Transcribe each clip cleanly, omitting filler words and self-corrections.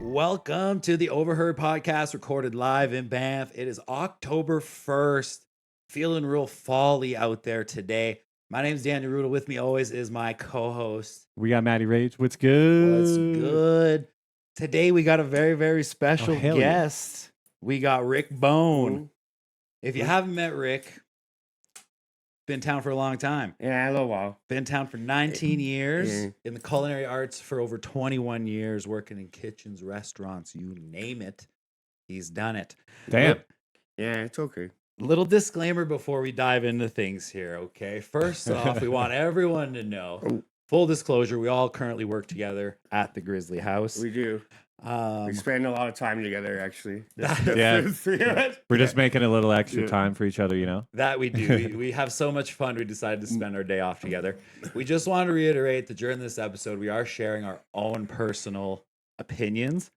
Welcome to the Overheard podcast, recorded live in Banff. It is October 1st. Feeling real fall-y out there today. My name is Dan Deruta. With me always is my co-host. We got Matty Rage. What's good? What's good? Today we got a very, very special guest. Yeah. We got Rick Bone. If you haven't met Rick, been in town for a long time. Yeah, a little while. Been in town for 19 years. In the culinary arts for over 21 years, working in kitchens, restaurants, you name it. He's done it. Damn. Yeah, it's okay. Little disclaimer before we dive into things here, okay? First off, we want everyone to know, full disclosure, we all currently work together at the Grizzly House. We do. We spend a lot of time together, actually. Yeah. We're just making a little extra time for each other, you know? That we do. We have so much fun, we decided to spend our day off together. We just want to reiterate that during this episode, we are sharing our own personal opinions.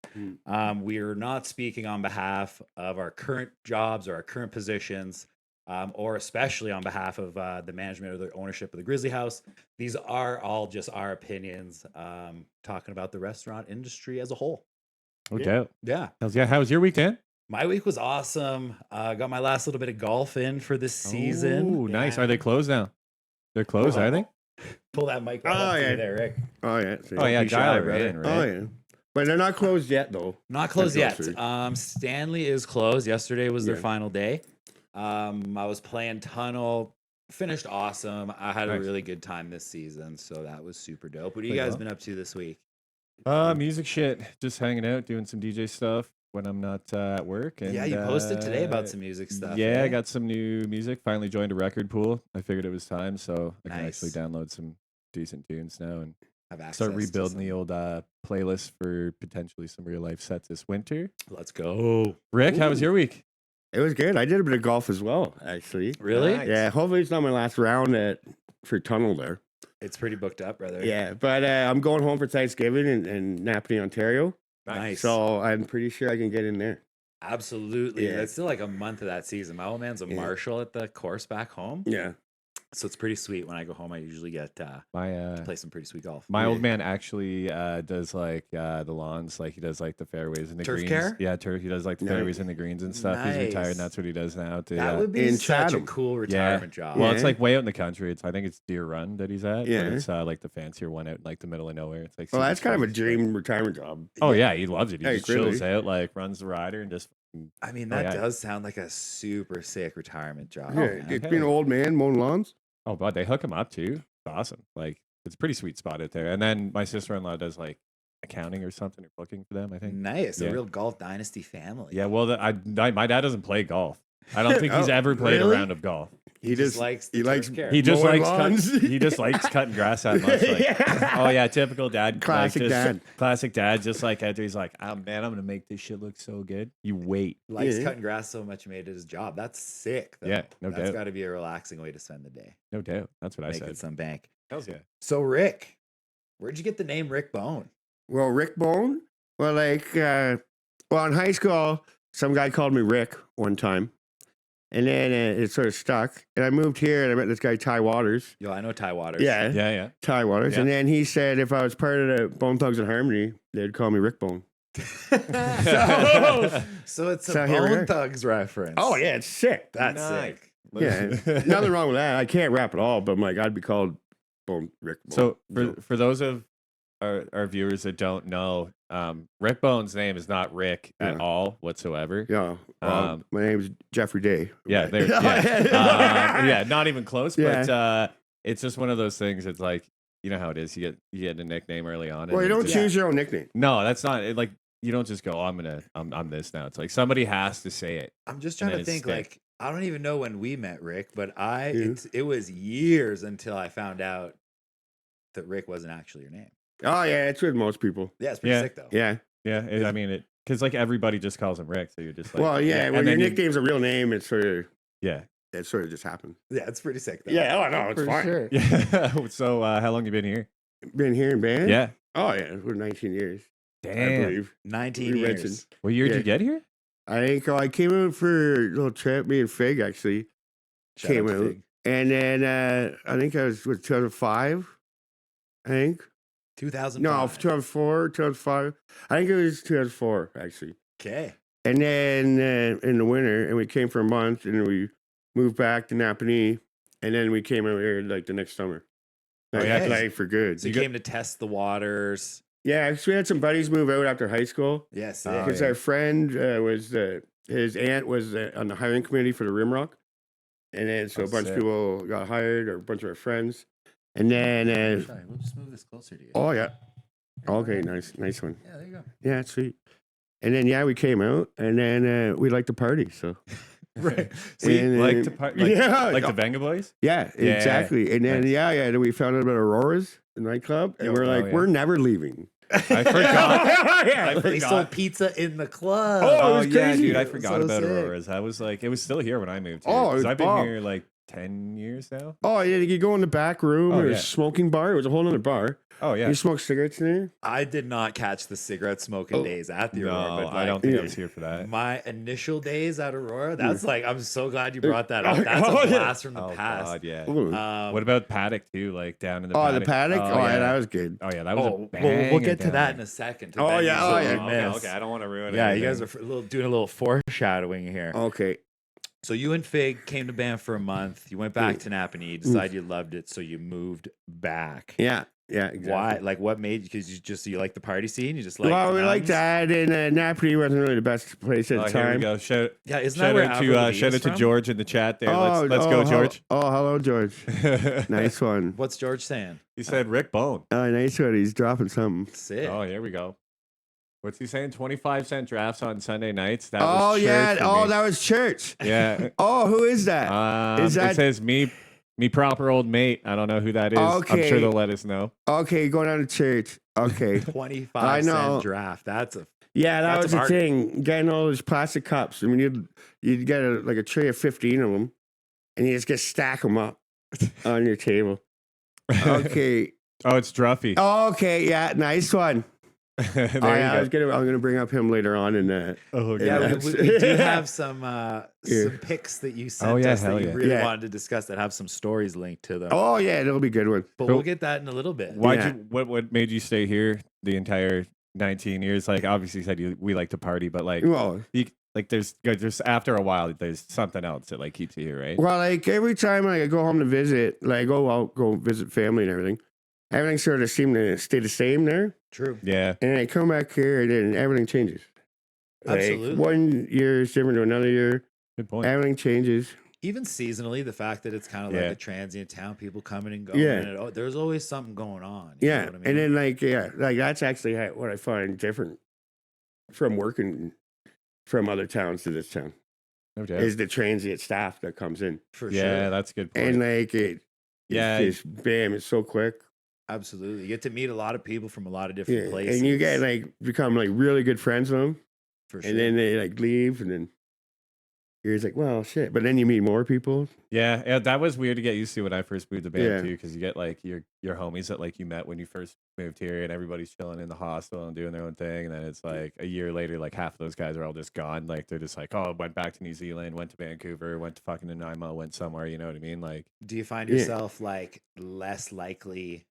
We are not speaking on behalf of our current jobs or our current positions, or especially on behalf of the management or the ownership of the Grizzly House. These are all just our opinions, talking about the restaurant industry as a whole. No doubt. Yeah. How was your weekend? My week was awesome. Got my last little bit of golf in for this season. Oh, nice. Are they closed now? They're closed, are they? Pull that mic up to there, Rick. Oh, yeah. Oh, yeah. Dial it right in, right? Oh, yeah. But they're not closed yet, though. Not closed yet. Stanley is closed. Yesterday was their final day. I was playing tunnel. Finished awesome. I had a really good time this season, so that was super dope. What have you guys been up to this week? Music shit. Just hanging out, doing some DJ stuff when I'm not at work. And, yeah, you posted today about some music stuff. Yeah, I got some new music. Finally joined a record pool. I figured it was time, so I can actually download some decent tunes now and start rebuilding the old playlist for potentially some real life sets this winter. Let's go. Rick, how was your week? It was good. I did a bit of golf as well, actually. Really? Nice. Yeah, hopefully it's not my last round for tunnel there. It's pretty booked up, brother. Yeah, but I'm going home for Thanksgiving in Napanee, Ontario. Nice. So I'm pretty sure I can get in there. Absolutely. Yeah. That's still like a month of that season. My old man's a marshal at the course back home. Yeah. So it's pretty sweet. When I go home, I usually get to play some pretty sweet golf. My old man actually does like the lawns, like he does like the fairways and the turf greens. Care? Yeah, turf. He does like the fairways and the greens and stuff. Nice. He's retired, and that's what he does now. That would be such a cool retirement job. Well, it's like way out in the country. I think it's Deer Run that he's at. Yeah, but it's like the fancier one out in like the middle of nowhere. It's like that's kind of a dream retirement job. Oh yeah, he loves it. He just chills out, like runs the rider, and just. I mean, that does sound like a super sick retirement job. Yeah, it's being an old man mowing lawns. Oh, but they hook him up too. It's awesome. Like it's a pretty sweet spot out there. And then my sister-in-law does like accounting or something or booking for them, I think. Nice. A real golf dynasty family. Yeah, well, my dad doesn't play golf. I don't think he's ever played a round of golf. He just likes he just likes cutting grass that much. Like, oh yeah, typical dad. Classic dad. Classic dad. Just like after he's like, oh man, I'm gonna make this shit look so good. You wait. Likes cutting grass so much he made it his job. That's sick. Though. Yeah, no doubt. That's got to be a relaxing way to spend the day. No doubt. That's what I said. Making some bank. Hells yeah. So Rick, Where'd you get the name Rick Bone? Well, Rick Bone. Well, in high school, some guy called me Rick one time, and then it sort of stuck. And I moved here, and I met this guy Ty Waters. Yo, I know Ty Waters. Yeah, Ty Waters. Yeah. And then he said if I was part of the Bone Thugs and Harmony, they'd call me Rick Bone. So it's a So here we Bone are. Thugs reference. Oh yeah, it's sick. That's sick. Yeah, nothing wrong with that. I can't rap at all, but I'm like, I'd be called Rick Bone. So for those of our viewers that don't know, Rick Bone's name is not Rick at all whatsoever. Yeah, my name's Jeffrey Day. Yeah, Right. yeah, not even close. Yeah. But it's just one of those things. It's like, you know how it is. You get a nickname early on. Well, you don't choose your own nickname. No, that's not like you don't just go. Oh, I'm this now. It's like somebody has to say it. I'm just And trying to then think. stick. Like, I don't even know when we met Rick, but it was years until I found out that Rick wasn't actually your name. Oh yeah, it's with most people. Yeah, it's pretty Yeah. sick though. Yeah. Yeah, I mean because like everybody just calls him Rick, so you're just like, Well, yeah. and When your then nickname's a real name, it sort of just happens. Yeah, it's pretty sick though. Yeah. Oh no, it's for fine. sure. Yeah. So how long you been here? Been here in band. Yeah. Oh yeah, for 19 years. I Damn. believe. 19 We years. rented. What year did you Yeah. get here? I think I came out for a little trip. Me and Fig actually Shout came to out, Fig. and then I think I was with 2005. I think 2005. no, 2004, 2005. I think it was 2004 actually. Okay. And then in the winter, and we came for a month, and we moved back to Napanee, and then we came out here like the next summer. Oh, yeah, 'cause- like for good. So you came to test the waters. Yeah, 'cause we had some buddies move out after high school. Yes. Oh, Because yeah. our friend was his aunt was on the hiring committee for the Rimrock, and then so Oh, a bunch sick. of people got hired, or a bunch of our friends, and then Sorry, we'll just move this closer to you. oh yeah, okay, nice one, Yeah, there you go. yeah, sweet, and then we came out, and then we liked to party, so Right. See, And like then- to like yeah, the Venga Boys. yeah, Yeah, exactly, and then nice. then we found out about Aurora's the nightclub, and Yo, we're like, yeah. we're never leaving. I forgot. Yeah. I They sold forgot. pizza in the club. Oh, it Oh was yeah, crazy. dude, I It was forgot so about sick. Aurora's. I was like, it was still here when I moved here. Oh, it 'cause was I've been bomb. here like 10 years now. Oh yeah, you go in the back room, Oh, or a yeah. smoking bar. It was a whole other bar. Oh yeah. You smoke cigarettes in there. I did not catch the cigarette smoking Oh. days at the No, Aurora, but I don't like, think I Yeah. was here for that. my initial days at Aurora, that's like, I'm so glad you brought that up. That's Oh, a yeah. blast from the Oh past. god, yeah. Ooh. What about Paddock too? Like down in the Oh, paddock? the paddock. Oh, yeah, that was good. Oh yeah, that was a We'll banger get to down that in there. a second. Oh, venues yeah, that oh, we yeah. Okay, missed. okay, I don't want to ruin it. Yeah, you guys are doing a little foreshadowing here. Okay. So you and Fig came to band for a month. You went back to Napanee, decided you loved it, so you moved back. Yeah. Yeah. Exactly. Why? Like, what made you? Because you like the party scene. You just like. Well, the we liked mountains? that, and Napanee wasn't really the best place at Oh, the here we time. go. Shout Yeah, isn't that where out Avril to Lavigne shout is out to from? George in the chat there. Let's go, hello- George. hello, George. Nice one. What's George saying? He said Rick Bone. Nice one. He's dropping something. Sick. Oh, here we go. What's he saying? 25-cent drafts on Sunday nights. That Oh was yeah. church for Oh, me. that was church. Yeah. Oh, who is that? Is It that- says me proper old mate. I don't know who that is. I'm Okay. sure they'll let us know. Okay, going down to church. Okay. 25 I know. cent draft. That's a Yeah, that That's was a the bargain. thing. Getting all those plastic cups. I mean, you'd get a tray of 15 of them, and you just get stack them up on your table. Okay. Oh, it's Druffy. Okay. Yeah. Nice one. There you I'm go. gonna bring up him later on in that. Oh, yeah. Yeah, We do have some picks that you sent Oh, yeah, us that hell you yeah. really Yeah. wanted to discuss that have some stories linked to them. Oh yeah, it'll be a good one. But So- we'll get that in a little bit. Why'd Yeah. you? What made you stay here the entire 19 years? Like, obviously, you said we like to party, but like, Well, there's after a while, there's something else that like keeps you here, right? well, like every time I go home to visit, like I'll go visit family and everything sort of seemed to stay the same there. True. Yeah. And I come back here and then everything changes. Like, Absolutely. one year is different to another year. Good point. Everything changes. Even seasonally, the fact that it's kind of Yeah. like a transient town, people coming and going. Yeah. And there's always something going on. You know Yeah. what I mean? And then like that's actually what I find different from working from other towns to this town No doubt. is the transient staff that comes in. for Yeah, sure. that's a good point. And like Yeah. it's just, bam, it's so quick. Absolutely. You get to meet a lot of people from a lot of different Yeah. places. And you get like become like really good friends with them. for sure. And then they like leave and then You're just like, well, shit. But then you meet more people. Yeah, that was weird to get used to when I first moved to Banff Yeah. too, because you get like your homies that like you met when you first moved here, and everybody's chilling in the hostel and doing their own thing. And then it's like a year later, like half of those guys are all just gone. Like they're just like, oh, went back to New Zealand, went to Vancouver, went to fucking Nanaimo, went somewhere. You know what I mean? Like, do you find yourself like less likely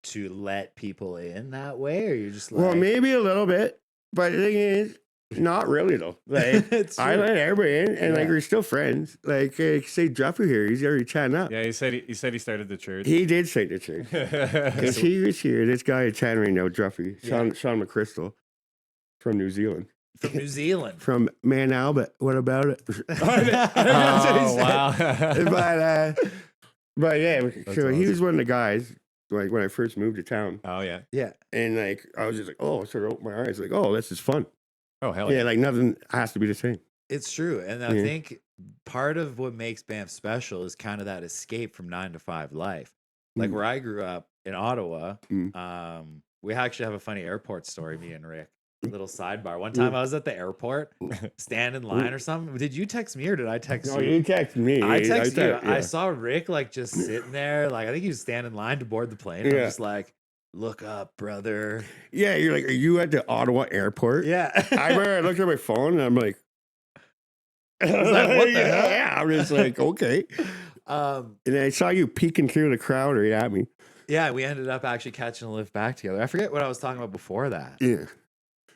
to let people in that way, or you're just like, Well, maybe a little bit, but the thing is, not really though. Like I let everybody in, and like we're still friends. Like say Jeffrey here, he's already chatting up. yeah, he said he started the church. He did say the church because he was here. This guy chatting right now, Jeffrey, Sean McChrystal from New Zealand. From New Zealand, from Man Albert. What about it? Oh wow! But yeah, That's so he awesome. was one of the guys. Like when I first moved to town. Oh yeah, yeah, and like I was just like, oh, sort of opened my eyes, like, oh, this is fun. Oh hell yeah, like nothing has to be the same. It's true, and I think part of what makes Banff special is kind of that escape from 9-to-5 life. Like where I grew up in Ottawa, we actually have a funny airport story. Me and Rick. Little sidebar. One time I was at the airport, stand in line or something. Did you text me or did I text you? No, you texted me. I texted you. Yeah. I saw Rick like just sitting there. Like I think he was standing in line to board the plane. I'm just like, look up, brother. Yeah, you're like, are you at the Ottawa airport? Yeah. I remember I looked at my phone and I'm like, I was like, what the hell? Yeah, I'm just like, okay. And I saw you peeking through the crowd right at me. Yeah, we ended up actually catching a lift back together. I forget what I was talking about before that. Yeah.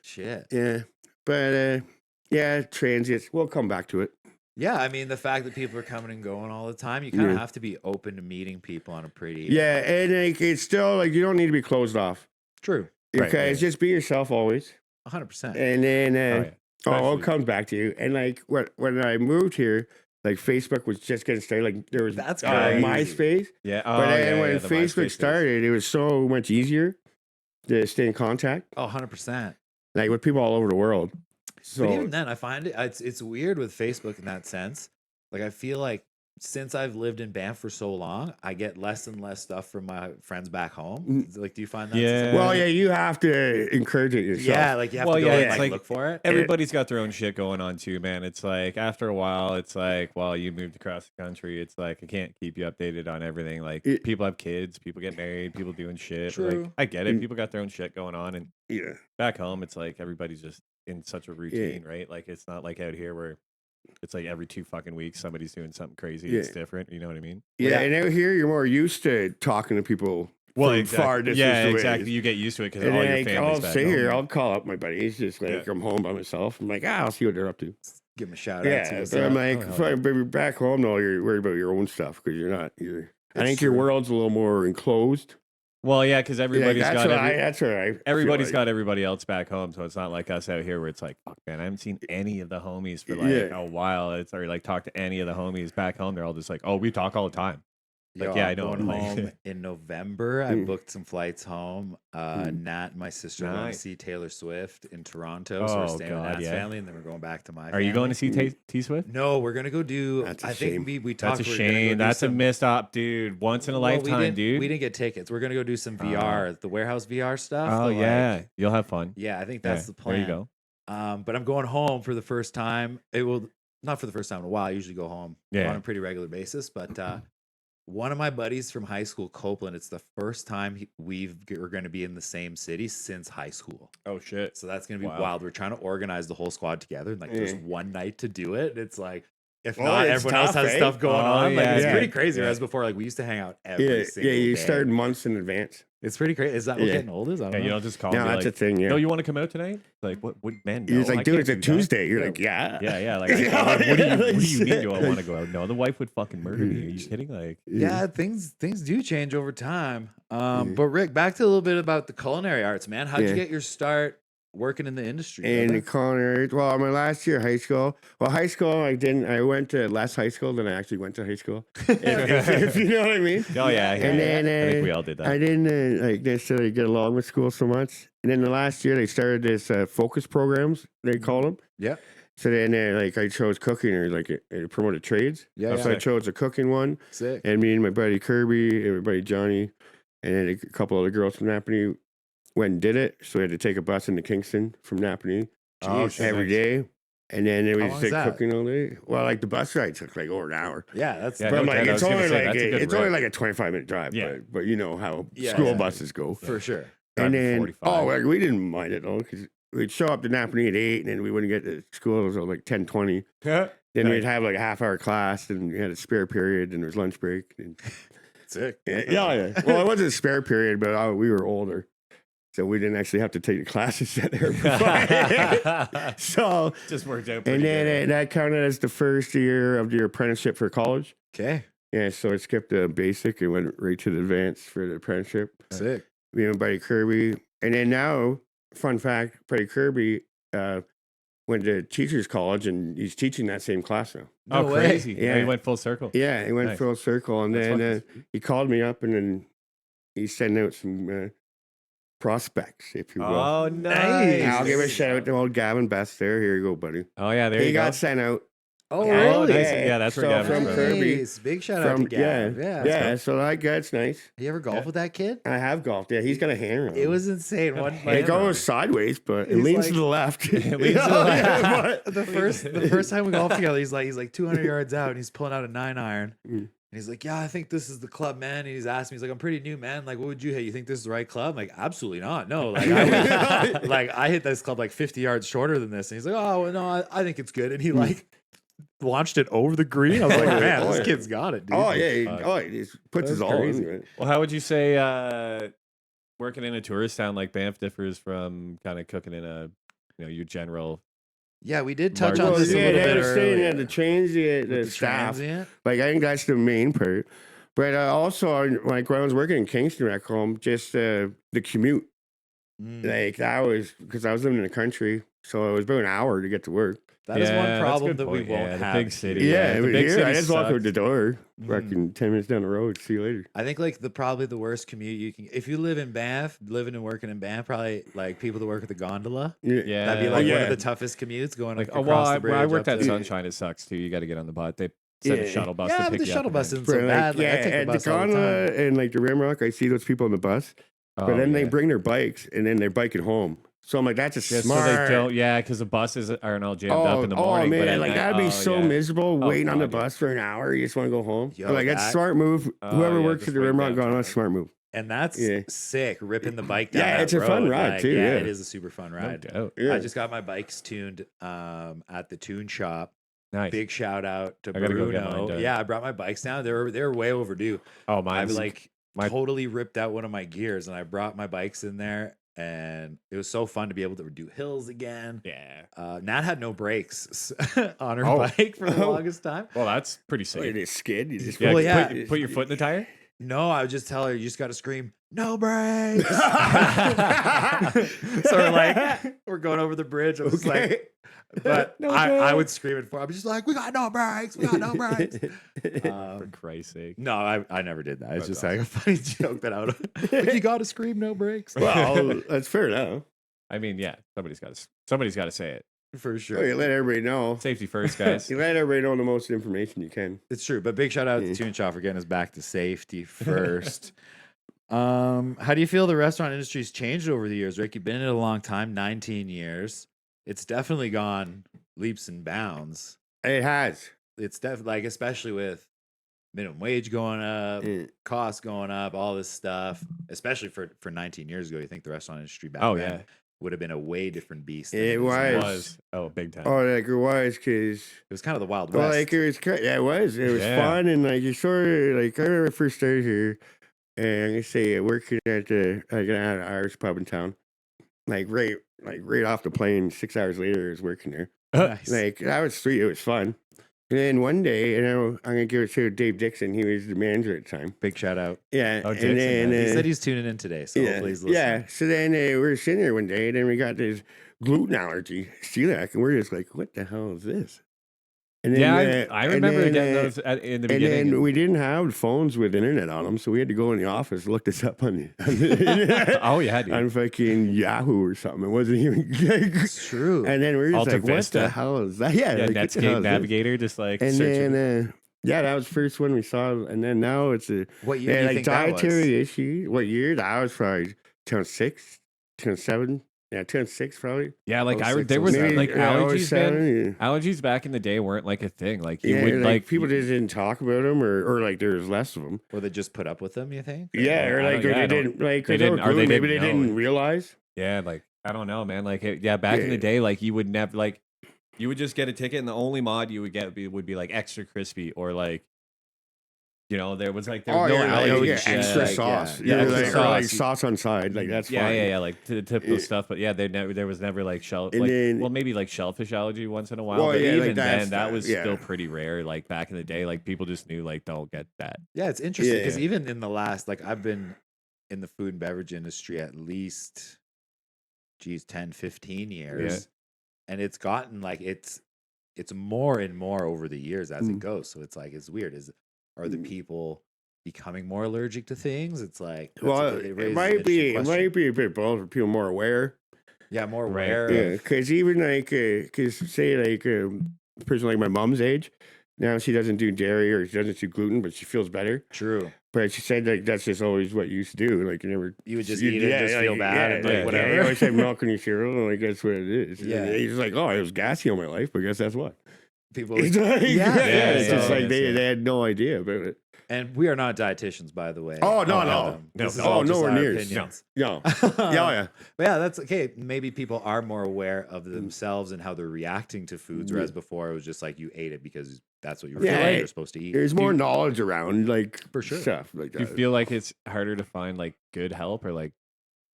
Shit. Yeah. But yeah, transients. We'll come back to it. Yeah, I mean the fact that people are coming and going all the time, you kind of have to be open to meeting people on a pretty and like it's still like you don't need to be closed off. True. Okay, just be yourself always. 100%. And then it comes back to you. And like when I moved here, like Facebook was just getting started. Like there was MySpace. Yeah. But then when Facebook started, it was so much easier to stay in contact. Oh, 100%. Like with people all over the world. So, but even then, I find it's weird with Facebook in that sense. Like I feel like since I've lived in Banff for so long, I get less and less stuff from my friends back home. Like, do you find that? Yeah. Well, yeah, you have to encourage it yourself. Yeah, like you have to go and like look for it. Everybody's got their own shit going on too, man. It's like after a while, it's like, well, you moved across the country. It's like I can't keep you updated on everything. Like people have kids, people get married, people doing shit. True. Like I get it. People got their own shit going on, and back home, it's like everybody's just in such a routine, right? Like it's not like out here where it's like every 2 fucking weeks somebody's doing something crazy. It's different. You know what I mean? Yeah, and out here you're more used to talking to people from far distance away. Exactly. You get used to it because all your family's I'll back sit home. here. I'll call up my buddies. Just like I'm home by myself. I'm like, I'll see what they're up to. Give them a shout out. Yeah, but I'm like, back home, no, you're worried about your own stuff because you're not. I think your world's a little more enclosed. Well, yeah, because everybody's got everybody's got everybody else back home, so it's not like us out here where it's like, fuck, man, I haven't seen any of the homies for like a while. It's or like talk to any of the homies back home. They're all just like, oh, we talk all the time. Like, I know. Going home in November, I booked some flights home. Nat and my sister are going to see Taylor Swift in Toronto, so we're staying with Nat's family, and then we're going back to my family. Are you going to see T Swift? No, we're going to go do. I think we talked. That's a shame. That's a missed op, dude. Once in a lifetime, dude. We didn't get tickets. We're going to go do some VR, the warehouse VR stuff. Oh yeah, you'll have fun. Yeah, I think that's the plan. There you go. But I'm going home for the first time. It will not for the first time in a while. I usually go home on a pretty regular basis, but. One of my buddies from high school, Copeland, it's the first time we're going to be in the same city since high school. Oh, shit. So that's going to be wild. We're trying to organize the whole squad together. And like, there's one night to do it. It's like, if not, everyone else has stuff going on. Like, it's pretty crazy. Whereas before, like, we used to hang out every single day. You started months in advance. It's pretty crazy. Is that what getting old is? I don't know. You don't just call me that's a thing, no, you want to come out tonight? Like, what man? No, he's like, dude, it's a Tuesday. You're like, yeah. Like, what do you mean? Do I want to go out? No, the wife would fucking murder me. Are you kidding? Like, yeah, things do change over time. But Rick, back to a little bit about the culinary arts, man. How'd you get your start working in the industry? In the culinary, well, my last year of high school. Well, high school, I went to less high school than I actually went to high school. if you know what I mean. Oh yeah. And then I think we all did that. I didn't like necessarily get along with school so much. And then the last year they started this focus programs, they call them. Yeah. So then I chose cooking or like it promoted trades. Yeah. So I chose a cooking one. Sick. And me and my buddy Kirby and my buddy Johnny and then a couple other girls from Napanee went and did it. So we had to take a bus into Kingston from Napanee every day. And then it How was long just is like that? cooking all day. Well, like the bus ride took like over an hour. Yeah, that's Yeah, But no I'm like, doubt. I it's was gonna only say, like that's a good it's only rip. like a 25-minute drive. Yeah. But you know how Yeah, school yeah. buses go. for sure. And Driving then 45. like we didn't mind it though because we'd show up to Napanee at 8, and then we wouldn't get to school until like 10:20. Then Nice. we'd have like a half-hour class, and we had a spare period, and there was lunch break. And, Sick. yeah. Well, it wasn't a spare period, but we were older. So we didn't actually have to take the classes that there. So Just worked out and pretty then good. that counted as the first year of your apprenticeship for college. Okay. Yeah, so I skipped the basic and went right to the advanced for the apprenticeship. Sick. Me and Buddy Kirby. And then now, fun fact, Buddy Kirby went to teacher's college, and he's teaching that same class now. Oh, No way. crazy. Yeah, Yeah. he went full circle. Yeah, he went Nice. full circle. And That's then fucking he called me up, and then he sent out some prospects, if you will. Oh, And nice. I'll give a shout out to old Gavin Best there. Here you go, buddy. Oh, yeah, there He you got go. sent out. Oh, Yeah, really? nice. Yeah, that's where So Gavin's from from. Kirby. Nice. Big shout out to From, Gav. yeah. So that guy's nice. You ever golf Yeah. with that kid? I have golfed. Yeah, he's got a hammer. on It him. was insane. One Hammer. It like, goes sideways, but it He's leans like- to the left. It leans to the left. the first time we golfed together, he's like 200 yards out, and he's pulling out a 9-iron. Mm. And he's like, yeah, I think this is the club, man. And he's asked me, he's like, I'm pretty new, man. Like, what would you hit? You think this is the right club? I'm like, absolutely not. No, like, I hit this club like 50 yards shorter than this. And he's like, oh, well, no, I think it's good. And he like launched it over the green. I was like, man, this kid's got it, dude. Oh yeah, Fuck. he just puts That's his all crazy. into it. Well, how would you say working in a tourist town like Banff differs from kind of cooking in a, your general? Yeah, we did touch Large- on this a yeah, little they bit were saying earlier. that the trains, the with the staff. transient. Like I think that's the main part. But also, like when I was working in Kingston back home, just the commute. Mm. Like that was because I was living in the country, so it was about an hour to get to work. That is Yeah, one that's a problem good that we point. won't Yeah, the have. big city. here. Yeah, the but big here I city just walk out sucks. the door, Mhm. fucking 10 minutes down the road. See you later. I think like probably the worst commute you can if you live in Banff, living and working in Banff, probably like people that work at the gondola. Yeah. That'd be Oh, like one yeah. of the toughest commutes going Like, across well, the bridge. I worked up at to- Sunshine. It sucks too. You got to get on the bus. They send a Yeah. shuttle bus Yeah, to but pick the you shuttle up. bus and isn't so Like, bad. Like, I take the at bus the all the gondola time. and like the Rimrock, I see those people on the bus, but then they bring their bikes and then they're biking home. So I'm like, that's a Yeah, smart. so they don't. Yeah, because the buses aren't all jammed up in the morning. man, but at like night- that'd be so yeah. miserable waiting on the God, yeah. bus for an hour. You just want to go home. Yo, I'm like that's a that- smart move. Oh, Whoever yeah, works just at the wait Rimrock, down going, traffic. that's a smart move. And that's Yeah. sick, ripping the bike down. Yeah, that it's a fun road. ride, Like, too, Yeah, yeah. it is a super fun No ride. doubt. Yeah. I just got my bikes tuned at the tune shop. Nice. Big shout out to I gotta go get mine Bruno. done. Yeah, I brought my bikes down. They were way overdue. Oh, I've mine's like my- totally ripped out one of my gears, and I brought my bikes in there, and it was so fun to be able to do hills again. Yeah. Nat had no brakes on her Oh. bike for the Oh. longest time. Well, that's pretty Oh, you sick. just skid. You just Yeah, Well, yeah. Put your foot in the tire. No, I would just tell her, you just got to scream, no brakes. So we're going over the bridge. I'm just like, but No I would brakes. scream it for her. I'm just like, we got no brakes. We got no brakes. For Christ's sake. No, I never did that. It's That's just like a funny joke that I would, like, you got to scream no brakes. Well, that's fair enough. I mean, yeah, somebody's got to say it. For Oh, sure. you let everybody know. Safety first, guys. You let everybody know the most information you can. It's true, but big shout out to Yeah. Tune Shop for getting us back to safety first. How do you feel the restaurant industry's changed over the years, Rick? You've been in it a long time, 19 years. It's definitely gone leaps and bounds. It has. It's definitely like, especially with minimum wage going up, Yeah. costs going up, all this stuff. Especially for 19 years ago, you think the restaurant industry back Oh, then yeah. would have been a way different beast. than It is now. It was. was. Oh, big time. Oh, like it was because. It was kind of the Wild Well, West. like it was, yeah, it was. It was Yeah. fun, and like you sort of like I remember I first started here, and I say working at the at an Irish pub in town, like right off the plane. 6 hours later, I was working there. Nice. Like that was sweet. It was fun. And then one day, I'm gonna give it to Dave Dixon. He was the manager at the time. Big shout out. Yeah, Oh, and Dixon, then yeah. He said he's tuning in today, so hopefully he's listening. yeah. So then we were sitting there one day, and then we got this gluten allergy, celiac, and we're just like, "What the hell is this?" And Yeah, I and remember then, getting those in the and beginning. then we didn't have phones with internet on them, so we had to go in the office look this up on the Oh, yeah, dude. on fucking Yahoo or something. It wasn't even. It's true. And then we were just Alta like, "What Vista. the hell is that?" Yeah, Yeah, like, what the hell Netscape is this? Navigator, just like And searching. then yeah, that was the first one we saw, and then now it's a What year do you like think that was? dietary issue. What year? That was probably 2006, 2007. Yeah, 2006 probably. Yeah, like Oh, there was Maybe, like allergies, man. 07, yeah. Allergies back in the day weren't like a thing. Like you Yeah, would like people just didn't talk about them, or like there was less of them. Or they just put up with them, you think? Yeah, or like or they didn't like they didn't, or they maybe didn't they know. didn't realize. Yeah, like I don't know, man. Like back in the day, like you would never like you would just get a ticket, and the only mod you would get would be like extra crispy or like. There was no allergies. Extra like, sauce. Yeah, extra Or like sauce. sauce on side. Like that's fine. Yeah, like the typical stuff. But yeah, there was never like maybe like shellfish allergy once in a while. Well, but yeah, even like then, that was yeah. still pretty rare. Like back in the day, like people just knew like don't get that. Yeah, it's interesting because Yeah. even in the last, like I've been in the food and beverage industry at least, 10, 15 years. And it's gotten like, it's more and more over the years as it goes. So it's like, it's weird. Are the people becoming more allergic to things? It's like, Well, it might be a bit both. People more aware. Yeah, more Right. aware. Yeah, because even like, because say like a person like my mom's age, now she doesn't do dairy or she doesn't do gluten, but she feels better. True. But she said like that's just always what you used to do. Like you would just eat it and just feel bad and like whatever. Yeah, you always have milk in your cereal, and like that's what it is. Yeah. And he's like, oh, it was gassy all my life, but I guess that's what. People, It's like, it's just so- like they had no idea about it. and we are not dietitians, by the way. Oh, no. This is Oh, all just nowhere our near. opinions. Yeah, yeah. But yeah, that's okay. Maybe people are more aware of themselves and how they're reacting to foods, whereas before it was just like you ate it because that's what you were Yeah, feeling you're supposed to eat. There's more knowledge around like For sure. stuff like Do you that. feel like it's harder to find like good help or like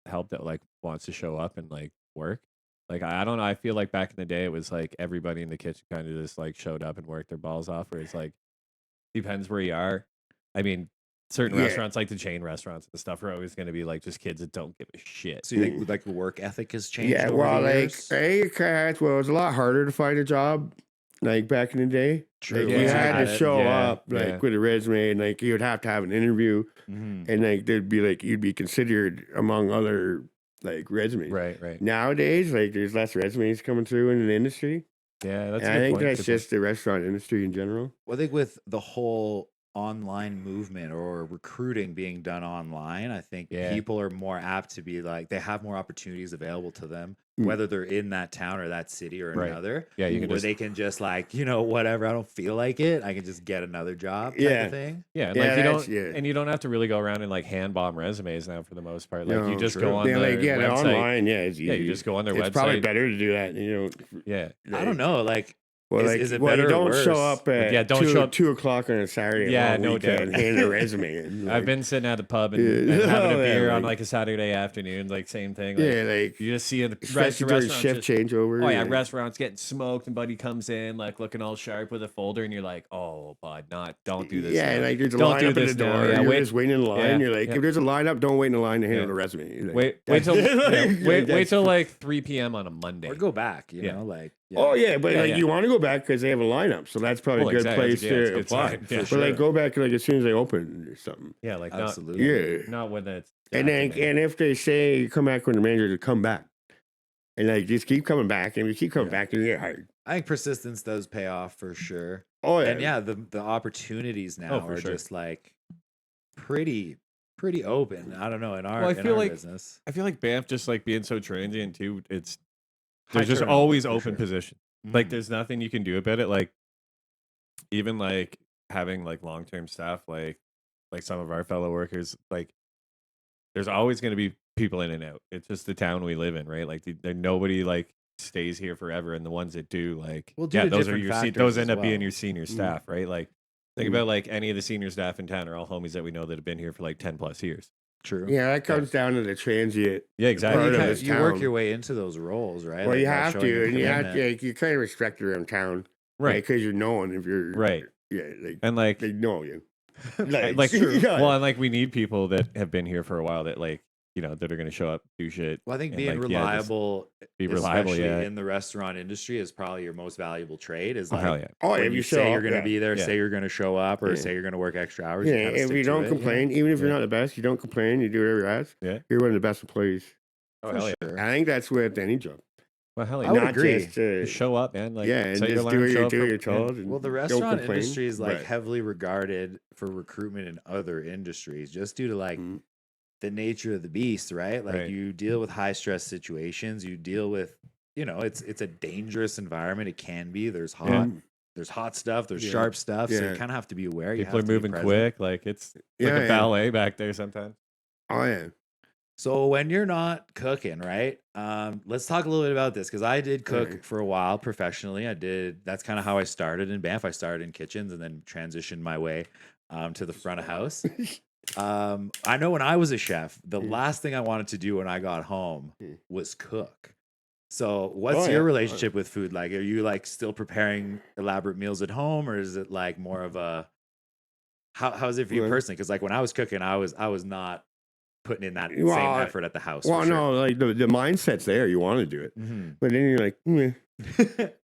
help that like wants to show up and like work? Like I don't know. I feel like back in the day it was like everybody in the kitchen kind of just like showed up and worked their balls off. Where it's like depends where you are. I mean, certain restaurants like the chain restaurants and stuff are always going to be like just kids that don't give a shit. So you think like the work ethic has changed? Yeah, over well, the like years? it was a lot harder to find a job like back in the day. True. Like, Once you you had had to it, show yeah, up like with a resume, and like you would have to have an interview, Mhm. and like there'd be like you'd be considered among other like resumes. Right. Nowadays, like there's less resumes coming through in the industry. Yeah, that's. And a I good think point, that's good point. just the restaurant industry in general. Well, I think with the whole online movement or recruiting being done online, I think people are more apt to be like they have more opportunities available to them, whether they're in that town or that city or another. Yeah, you can where just they can just like whatever. I don't feel like it. I can just get another job. Type of thing. Yeah, and Yeah, like you that's- don't, and you don't have to really go around and like hand bomb resumes now for the most part. Like you No, just true. go on Yeah, the like website. online. Yeah, it's easy. Yeah, you just go on their It's website. probably better to do that. Yeah, I don't know. Like, Well, is it well, better you or don't worse? show up at Yeah, don't show up 2:00 on a Saturday. Yeah, no weekend, doubt. hand a resume in. I've been sitting at a pub and, Yeah. and having a Yeah, beer on like- like a Saturday afternoon, like same thing. Like, Yeah, like you just see the especially during restaurants shift just- changeover. Oh yeah, restaurants getting smoked and buddy comes in like looking all sharp with a folder and you're like, oh bud, don't do this. Yeah, now. like there's a Don't do lineup at this the now. door. Yeah, You're wait- just waiting in line. yeah, You're like, yeah. if there's a lineup, don't wait in the line to hand Yeah. out a resume. Like, Wait till wait that's- till like 3 p.m. on a Monday. Or go back. You Yeah. know, like. Oh yeah, but Yeah, like yeah. you want to go back because they have a lineup, so that's probably Well, a good exactly. place Yeah, it's a to good apply. sign. Yeah, but sure. like go back like as soon as they open or something. Yeah, like Absolutely. Yeah, not when it's and then and if they say you come back when the manager to come back, and like just keep coming back, and we keep coming back, and you get hired. I think persistence does pay off for sure. Oh yeah, And yeah, the opportunities now for are sure. just like pretty open. I don't know in our Well, I in feel our like- business. I feel like Banff just like being so transient too. It's High there's just turnover, always for open sure. position. Like Mhm. there's nothing you can do about it. Like even like having like long term staff, like some of our fellow workers, like there's always going to be people in and out. It's just the town we live in, right? Like nobody like stays here forever, and the ones that do, like Well, due yeah, to those are different your factors those as end up being well. your senior staff, right? Like think about like any of the senior staff in town are all homies that we know that have been here for like 10 plus years. True. yeah, that comes down to the transient. Yeah, exactly. Part You, of kinda- this you work town. your way into those roles, right? Well, Like, you by have showing your to, and you have commitment. to. Like, you kind of respect around town, Right. Because you're known if you're Right. Yeah, like And like they know you. like yeah. well, and like we need people that have been here for a while that like that are going to show up, do shit. Well, I think and, being like, yeah, just reliable, be reliable, especially yeah. in the restaurant industry, is probably your most valuable trade. Is Oh, like hell yeah. Oh, when if you you say show you're up, going to yeah. be there, Yeah. say you're going to show up, or Yeah. say you're going to work extra hours. Yeah, you kinda if stick you to don't it, complain, even if you're Yeah. not the best, you don't complain. You do whatever you ask. Yeah. You're one of the best employees. Oh, For hell yeah. sure. I think that's with any job. Well, hell I yeah. would Not agree. just Just show up, man. Like, yeah, and set your just alarm, do show what up you're for- yeah. told. and Well, the don't restaurant complain. industry is like Right. heavily regarded for recruitment in other industries, just due to like Mm. the nature of the beast, right? Like Right. you deal with high stress situations, you deal with, it's a dangerous environment. It can be. There's hot stuff, there's Yeah. sharp stuff. So Yeah. you kind of have to be aware. You People are have to be moving present. quick. Like it's Yeah, like a yeah. ballet back there sometimes. Oh yeah. So when you're not cooking, right? Let's talk a little bit about this because I did cook Right. for a while professionally. That's kind of how I started in Banff. I started in kitchens and then transitioned my way to the front of house. I know when I was a chef, the last thing I wanted to do when I got home was cook. So what's your relationship with food like? Are you like still preparing elaborate meals at home, or is it like more of a how's it for you Well- personally? Because like when I was cooking, I was not putting in that same Well, effort at the house. Well, for sure. no, like the mindset's there. You want to do it, Mhm. but then you're like,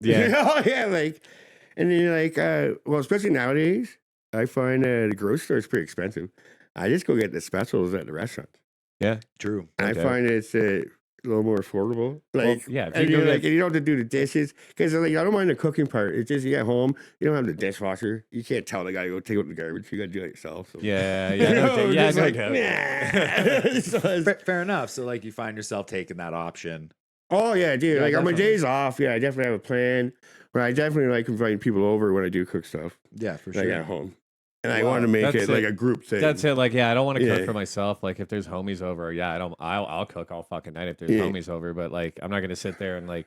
Yeah. oh yeah, like, and then you're like, well, especially nowadays, I find the grocery store is pretty expensive. I just go get the specials at the restaurant. Yeah. True. I Okay. find it's a little more affordable. Like, yeah, if and you go you're like, get- and you don't have to do the dishes because like I don't mind the cooking part. It's just you get home, you don't have the dishwasher. You can't tell the guy to go take out the garbage. You got to do it yourself. So. Yeah. You Yeah. know, No, yeah. just No like, doubt. nah. So it's- Fair enough. So like you find yourself taking that option. oh yeah, dude. Yeah, like on my definitely. days off, yeah, I definitely have a plan. But I definitely like inviting people over when I do cook stuff, Yeah, for like sure. at home. And I Wow. want to make That's it like it. a group thing. That's it. Like, yeah, I don't want to cook Yeah. for myself. Like, if there's homies over, yeah, I'll cook all fucking night if there's Yeah. homies over. But like, I'm not gonna sit there and like,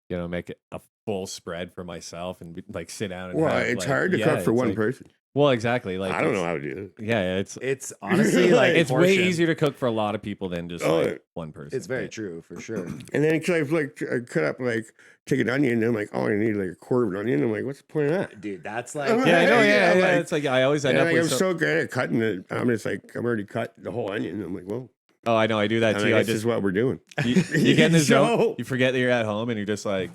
make it a full spread for myself and like sit down and. Well, have, it's like, hard to yeah, cook for it's one like- person. Well, exactly. Like, I don't know it's- how to do it. Yeah, It's honestly like it's way portion. easier to cook for a lot of people than just Oh, like yeah. one person. It's very Yeah. true for sure. And then I cut up like take an onion. And I'm like, oh, I need like a quarter of an onion. I'm like, what's the point of that? Dude, that's like Yeah, I know. Yeah, Yeah, like- it's like I always end And up like, with. I'm so good at cutting it. I'm just like, I'm already cut the whole onion. I'm like, well, Oh, I know. I do that and too. I I guess this just is what we're doing. you get in the zone. So- You forget that you're at home and you're just like,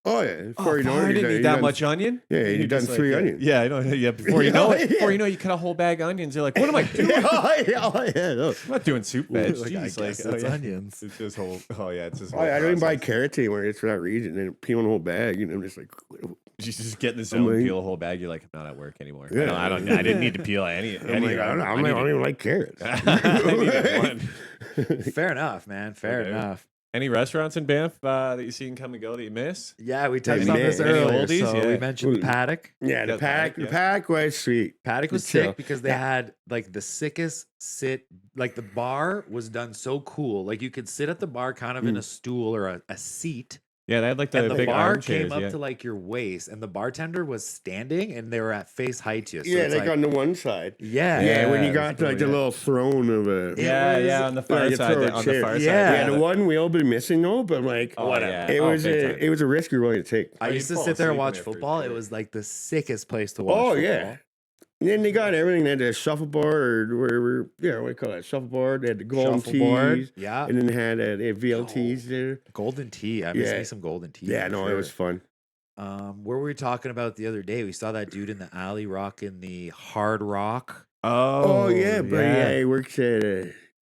Oh yeah, before you know I it, didn't need that much onion. Yeah, And you you're done just 3 like, onions. Yeah, I know. Yeah, before you Yeah, know it, yeah. before you know, you cut a whole bag of onions. You're like, what am I doing? oh yeah, no. I'm not doing soup veg. Like, I Jeez, guess like, it's yeah. onions. It's this whole. Oh yeah, it's this. Oh, Whole yeah, I don't even buy process. carrots anymore. It's for that reason. And peel a whole bag, and I'm just like, You just get in the zone, like- peel a whole bag. You're like, I'm not at work anymore. Yeah. I didn't need to peel any. I'm like, I don't even like carrots. I needed one. Fair enough, man. Fair Okay. enough. Any restaurants in Banff that you seen come and go that you miss? Yeah, we touched Any on this oldies? earlier. Oldies? So Yeah. we mentioned the Ooh. paddock. Yeah, the Yeah, pack, yeah. the pack was sweet. Paddock was It's chill. sick because they had like the sickest like the bar was done so cool. Like you could sit at the bar kind of in a stool or a seat. Yeah, they had like the And the big bar armchairs. came up Yeah. to like your waist, and the bartender was standing, and they were at face height to you. So Yeah, it's like on the one side. yeah, Yeah, when you Yeah, got like the little throne of a. yeah, was- yeah, on the far you side. throw a On the chair. far side. Yeah. Yeah, the one wheel been missing though, but like Oh, yeah. it Oh, was big time. it was a risk you're willing to take. I you'd used to fall sit there and asleep in watch there for football. It sure. was like the sickest place to watch. Oh football. yeah. And then they got everything. They had the shuffleboard or whatever. Yeah, what do you call that? Shuffleboard. They had the golden Shuffleboard. teas. Yeah, And then they had VLTs there. golden tea. I miss Yeah. me some golden tea. Yeah, for no, it sure. was fun. Where were we talking about the other day? We saw that dude in the alley rocking the Hard Rock. Oh, yeah, but yeah, he works at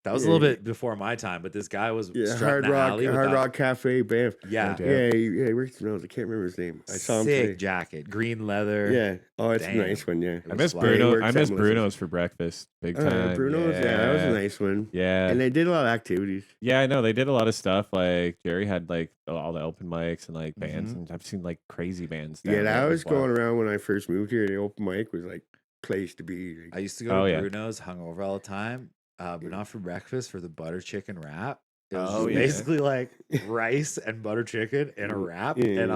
That was a little bit before my time, but this guy was yeah, strutting the alley with Hard that- Rock Cafe, Banff. Yeah, Okay. Yeah, he works. No, I can't remember his name. I saw him sick today. jacket, green leather. Yeah. Oh, it's Damn. a nice one. Yeah. It I was miss fly. Bruno. Bruno. I works miss at Melissa's. Bruno's for breakfast. Big time. Bruno's. Yeah, that was a nice one. Yeah. And they did a lot of activities. Yeah, I know they did a lot of stuff. Like Jerry had like all the open mics and like bands, and I've seen like crazy bands. Yeah, down that there was as well. going around when I first moved here. The open mic was like place to be. Like, I used to go Oh, to yeah. Bruno's, hungover all the time, but not for breakfast, for the butter chicken wrap. It was Oh, just yeah. basically like rice and butter chicken in a wrap, and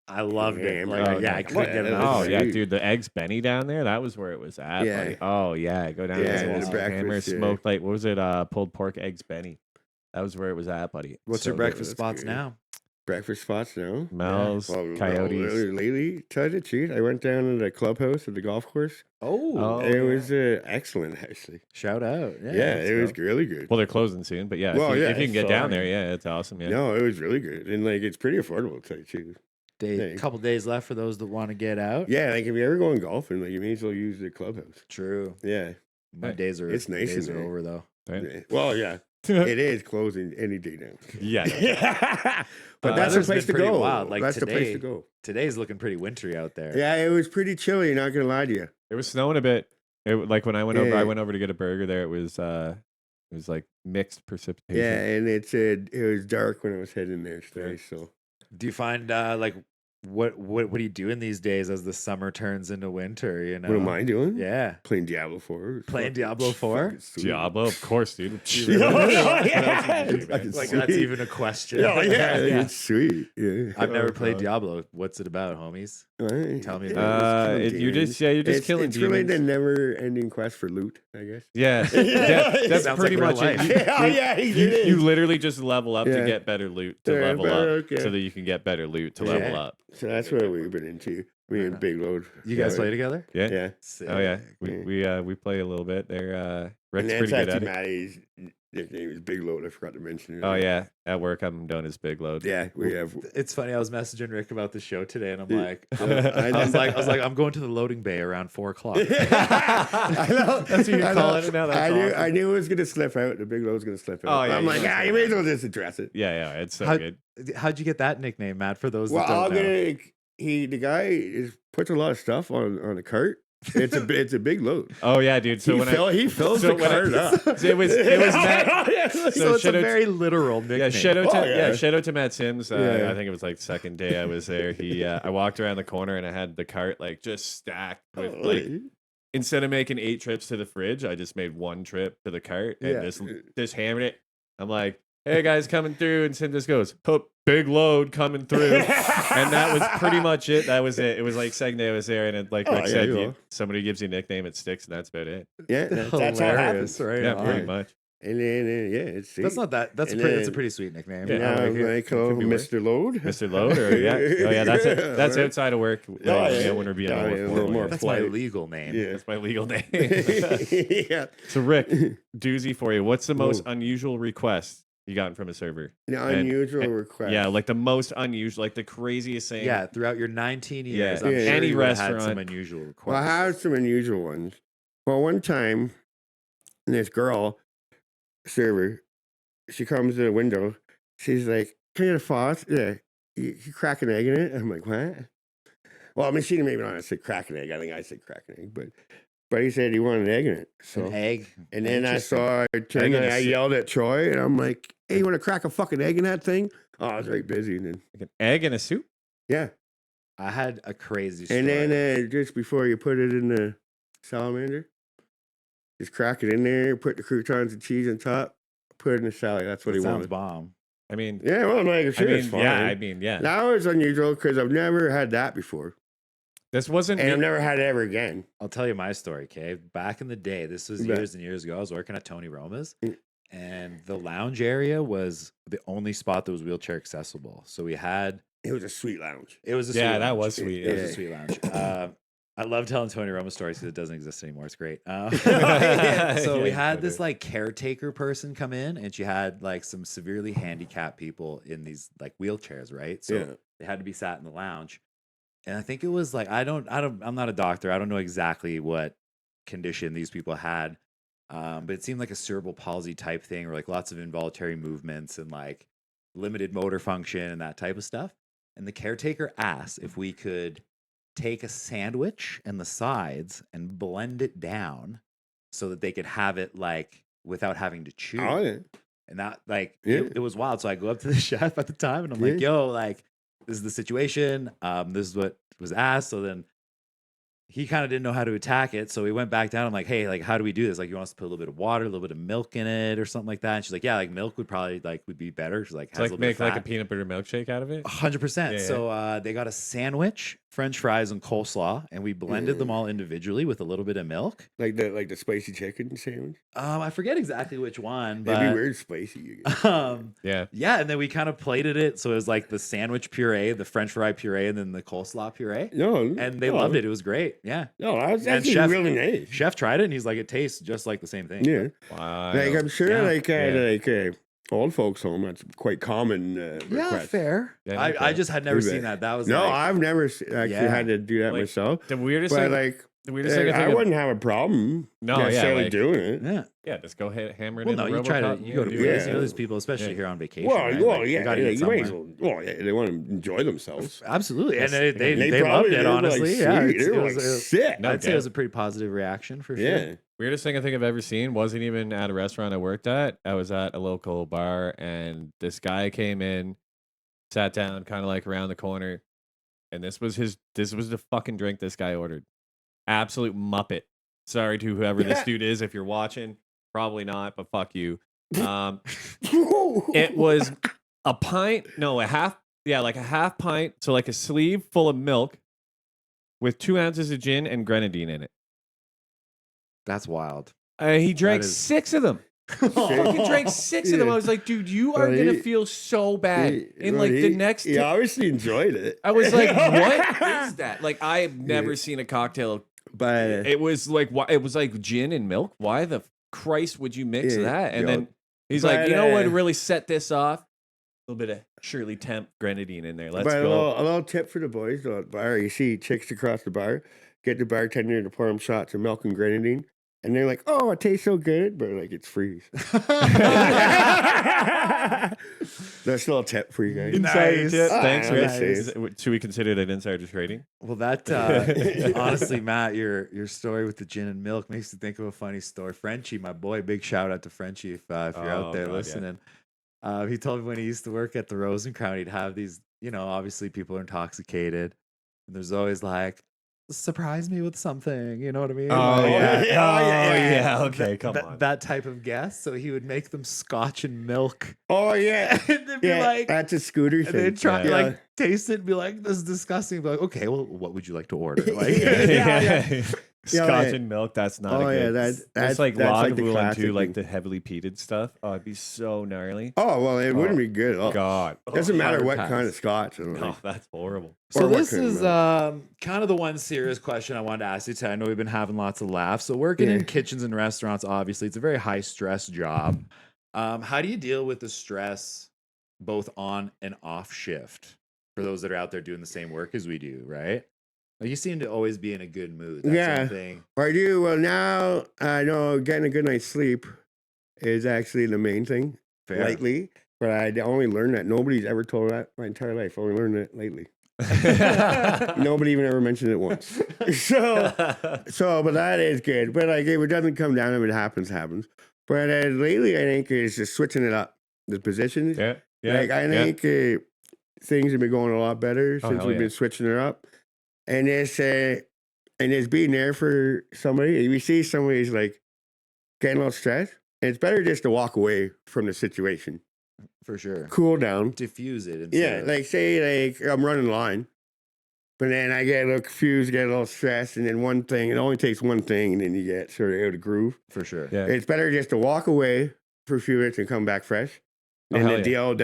I loved it. Damn, Like, oh, yeah, yeah. I couldn't get What? enough. Oh yeah, Sweet. dude, the eggs Benny down there. That was where it was at. Yeah. Like, oh yeah, go down Yeah, there. the and breakfast, hammer yeah. smoked like what was it? Pulled pork eggs Benny. That was where it was at, buddy. What's So your good. breakfast that's spots good. now? breakfast spots now. Mel's, Well, Coyotes. lately, tell you the truth, I went down to the clubhouse at the golf course. Oh, It was excellent, actually. shout out. Yeah, let's it was go. really good. Well, they're closing soon, but yeah, Well, if yeah, you can get so, down I there, yeah, it's awesome. Yeah. No, it was really good. And, like, it's pretty affordable, to tell you the truth. A couple days left for those that want to get out. Yeah, like, if you ever going golfing, like, you may as well use the clubhouse. True. Yeah. My days are It's nice days in are there. over though. Right? Yeah. Well, yeah. It is closing any day now. Yeah. But that's the weather's place to been pretty go. wild. Like that's the place to today- go. Today's looking pretty wintry out there. Yeah, it was pretty chilly, not going to lie to you. It was snowing a bit. Like when I went over, Yeah. I went over to get a burger there. It was It was like mixed precipitation. Yeah, and it was dark when I was heading there today. So, do you find like what are you doing these days as the summer turns into winter? You know, what am I doing? Yeah, playing Diablo 4. Playing Diablo 4. Diablo, of course, dude. Like that's even a question. Yeah, it's sweet. Yeah. I've never played Diablo. What's it about, homies? Right. Tell me about it. You're just killing it's demons. It's really the never-ending quest for loot, I guess. Yeah, that's pretty like much real it. You literally just level up to get better loot to level up, so that you can get better loot to level up. So that's what we've been into. Me and Big Load. You guys play together? Yeah. Yeah. Sick. Oh yeah. We play a little bit. There, Rick's and pretty good at it. Maddie's nickname is Big Load. I forgot to mention it. Oh yeah. At work, I'm known as Big Load. Yeah, we have. It's funny. I was messaging Rick about the show today, and I'm like, I was like, I'm going to the loading bay around 4:00. I know. That's what you're calling it now. That's awesome. I knew it was gonna slip out. The Big Load was gonna slip out. Oh yeah. I'm like, you may as well just address it. Yeah, it's so good. How'd you get that nickname, Matt? For those Well, that don't know. The guy puts a lot of stuff on a cart. It's a big load. Oh yeah, dude. So he fills the cart up. It was Matt. So it's a very literal nickname. Yeah, shout out to Matt Sims. I think it was like the second day I was there. I walked around the corner and I had the cart like just stacked with like. Instead of making 8 trips to the fridge, I just made 1 trip to the cart and just hammered it. I'm like, hey guys, coming through, and Sim just goes, big load coming through. And that was pretty much it. That was it. It was like second day I was there, and it, like Rick said, somebody gives you a nickname, it sticks, and that's about it. Yeah, that's how it happens. Right? Yeah, pretty much. And then it's that's not that. That's a pretty sweet nickname. Yeah, I call Mr. Load. Mr. Load, or that's it. That's outside of work. When we're being a little more. That's my legal name. Yeah, that's my legal name. Yeah. So Rick, doozy for you. What's the most unusual request you gotten from a server? The unusual request. Yeah, like the most unusual, like the craziest thing. Yeah, throughout your 19 years, I'm sure any restaurant had some unusual requests. Well, I have some unusual ones. Well, one time, this girl server, she comes to the window. She's like, "Can you get a faucet? Yeah, you crack an egg in it?" I'm like, "What?" Well, I mean, she didn't maybe not say crack an egg. I think I said crack an egg, but he said he wanted an egg in it. So an egg. And then I saw her turn and I yelled at Troy, and I'm like, "Hey, you want to crack a fucking egg in that thing?" Oh, I was very busy. And then like an egg in a soup? Yeah. I had a crazy story. And then just before you put it in the salamander, just crack it in there, put the croutons and cheese on top, put it in the salad. That's what he wanted. Sounds bomb. I mean, yeah, well, I'm like, sure, it's fine. Yeah. That was unusual because I've never had that before. This wasn't, and I've never had it ever again. I'll tell you my story, okay? Back in the day, this was years and years ago. I was working at Tony Roma's, and the lounge area was the only spot that was wheelchair accessible. So we had. It was a sweet lounge. It was a sweet lounge. That was sweet. It was a sweet lounge. I love telling Tony Roma stories because it doesn't exist anymore. It's great. So we had this like caretaker person come in, and she had like some severely handicapped people in these like wheelchairs, right? So they had to be sat in the lounge. And I think it was like I'm not a doctor. I don't know exactly what condition these people had, but it seemed like a cerebral palsy type thing, or like lots of involuntary movements and like limited motor function and that type of stuff. And the caretaker asked if we could take a sandwich and the sides and blend it down so that they could have it like without having to chew. Oh, yeah. And that like it was wild. So I go up to the chef at the time and I'm like, "Yo, like this is the situation. This is what was asked." So then he kind of didn't know how to attack it. So we went back down. I'm like, "Hey, like, how do we do this? Like, you want us to put a little bit of water, a little bit of milk in it or something like that?" And she's like, "Yeah, like milk would probably would be better." She's like, has like make like a peanut butter milkshake out of it. 100%. So they got a sandwich, French fries, and coleslaw, and we blended them all individually with a little bit of milk. Like the spicy chicken sandwich. I forget exactly which one, but it'd be weird spicy. Yeah, and then we kind of plated it so it was like the sandwich puree, the French fry puree, and then the coleslaw puree. And they loved it. It was great. Yeah. No, that's actually really nice. Chef tried it and he's like, it tastes just like the same thing. Yeah. Wow. Like I'm sure like old folks home, that's quite common request. Yeah, fair. I just had never seen that. That was I've never actually had to do that myself. The weirdest but thing, like The weirdest thing I wouldn't have a problem necessarily doing it. Yeah, just go hammer it well, in. No, you try to you go to places, you know, these people, especially here on vacation. Well, right? well, like, you might as well. Well, they want to enjoy themselves. Absolutely, and they loved it. Honestly, it was sick. I'd say it was a pretty positive reaction for sure. Weirdest thing I think I've ever seen wasn't even at a restaurant I worked at. I was at a local bar, and this guy came in, sat down, kind of like around the corner, and this was the fucking drink this guy ordered. Absolute muppet. Sorry to whoever this dude is if you're watching. Probably not, but fuck you. It was a pint, no, a half pint, so like a sleeve full of milk with 2 ounces of gin and grenadine in it. That's wild. He drank 6 of them. He drank 6 of them. I was like, dude, you are going to feel so bad in like the next... He obviously enjoyed it. I was like, what is that? Like, I have never seen a cocktail... But it was like gin and milk. Why the Christ would you mix that? And then he's like, you know what really set this off? A little bit of Shirley Temp grenadine in there. Let's go. A little tip for the boys at the bar. You see chicks across the bar, get the bartender to pour them shots of milk and grenadine. And they're like, oh, it tastes so good, but like it's free. That's a little tip for you guys. Insider tip. Thanks. Nice. Should we consider that insider trading? Well, that honestly, Matt, your story with the gin and milk makes me think of a funny story. Frenchie, my boy, big shout out to Frenchie if you're out there listening. Yeah. He told me when he used to work at the Rose and Crown, he'd have these, you know, obviously people are intoxicated, and there's always like, surprise me with something, you know what I mean? Oh, like, yeah. Okay, come on. That type of guest. So he would make them scotch and milk. Oh yeah, and they'd be like, that's a Scooter thing. And they'd try to like taste it and be like, this is disgusting. Be like, okay, well, what would you like to order? Like, Scotch and milk. That's not. Oh yeah, that's like Lagavulin like too, like the heavily peated stuff. Oh, it'd be so gnarly. Oh well, it wouldn't be good. Oh God, doesn't matter what kind of Scotch. Oh, that's horrible. So this is kind of the one serious question I wanted to ask you today. I know we've been having lots of laughs. So working in kitchens and restaurants, obviously, it's a very high stress job. How do you deal with the stress both on and off shift for those that are out there doing the same work as we do, right? Like you seem to always be in a good mood. That's something. I do. Well, now I know getting a good night's sleep is actually the main thing lately. But I only learned that. Nobody's ever told that my entire life. I only learned it lately. Nobody even ever mentioned it once. So, but that is good. But like, if it doesn't come down, if it happens, happens. But lately, I think it's just switching it up. The positions. Yeah. Like I think things have been going a lot better since we've been switching it up. And it's being there for somebody. If you see somebody's like getting a little stressed, and it's better just to walk away from the situation. For sure. Cool down. Diffuse it. Yeah, like say like I'm running line, but then I get a little confused, get a little stressed, and then one thing, it only takes one thing, and then you get sort of out of groove. For sure. Yeah. It's better just to walk away for a few minutes and come back fresh. Then to deal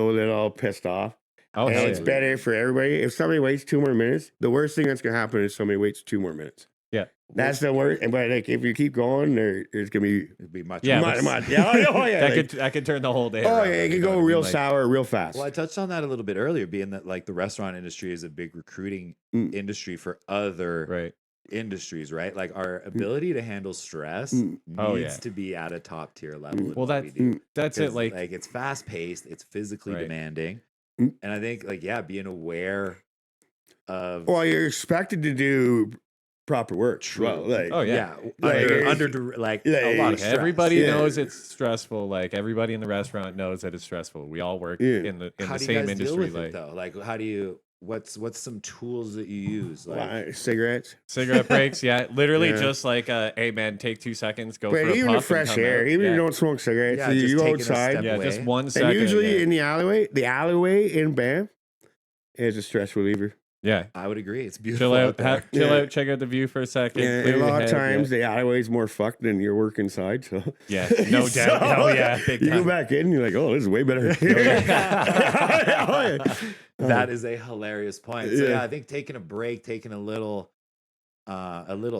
with it all pissed off. Oh, and it's better for everybody. If somebody waits 2 more minutes, the worst thing that's gonna happen is somebody waits 2 more minutes. Yeah, that's the worst. But like, if you keep going, there's gonna be much. Much. Yeah, that could turn the whole day. Oh yeah, it can go real sour, real fast. Well, I touched on that a little bit earlier, being that like the restaurant industry is a big recruiting industry for other industries, right? Like our ability to handle stress needs to be at a top tier level. Well, that's it. Like it's fast paced, it's physically demanding. And I think, like, being aware of. Well, you're expected to do proper work. True. Well, like, under a lot of stress. Everybody knows it's stressful. Like everybody in the restaurant knows that it's stressful. We all work in the same industry. Deal with it, though? Like, how do you? What's some tools that you use? Like cigarette breaks. Yeah, literally just like, hey man, take 2 seconds, go for a puff. Even the fresh air, even if you don't smoke cigarettes, you go outside. Yeah, just 1 second. And usually in the alleyway in BAM is a stress reliever. Yeah, I would agree. It's beautiful. Chill out, check out the view for a second. Yeah, a lot of times the alleyway's more fucked than your work inside. So no doubt. Oh yeah, big time. You go back in, you're like, oh, this is way better. That is a hilarious point. So I think taking a break, taking a little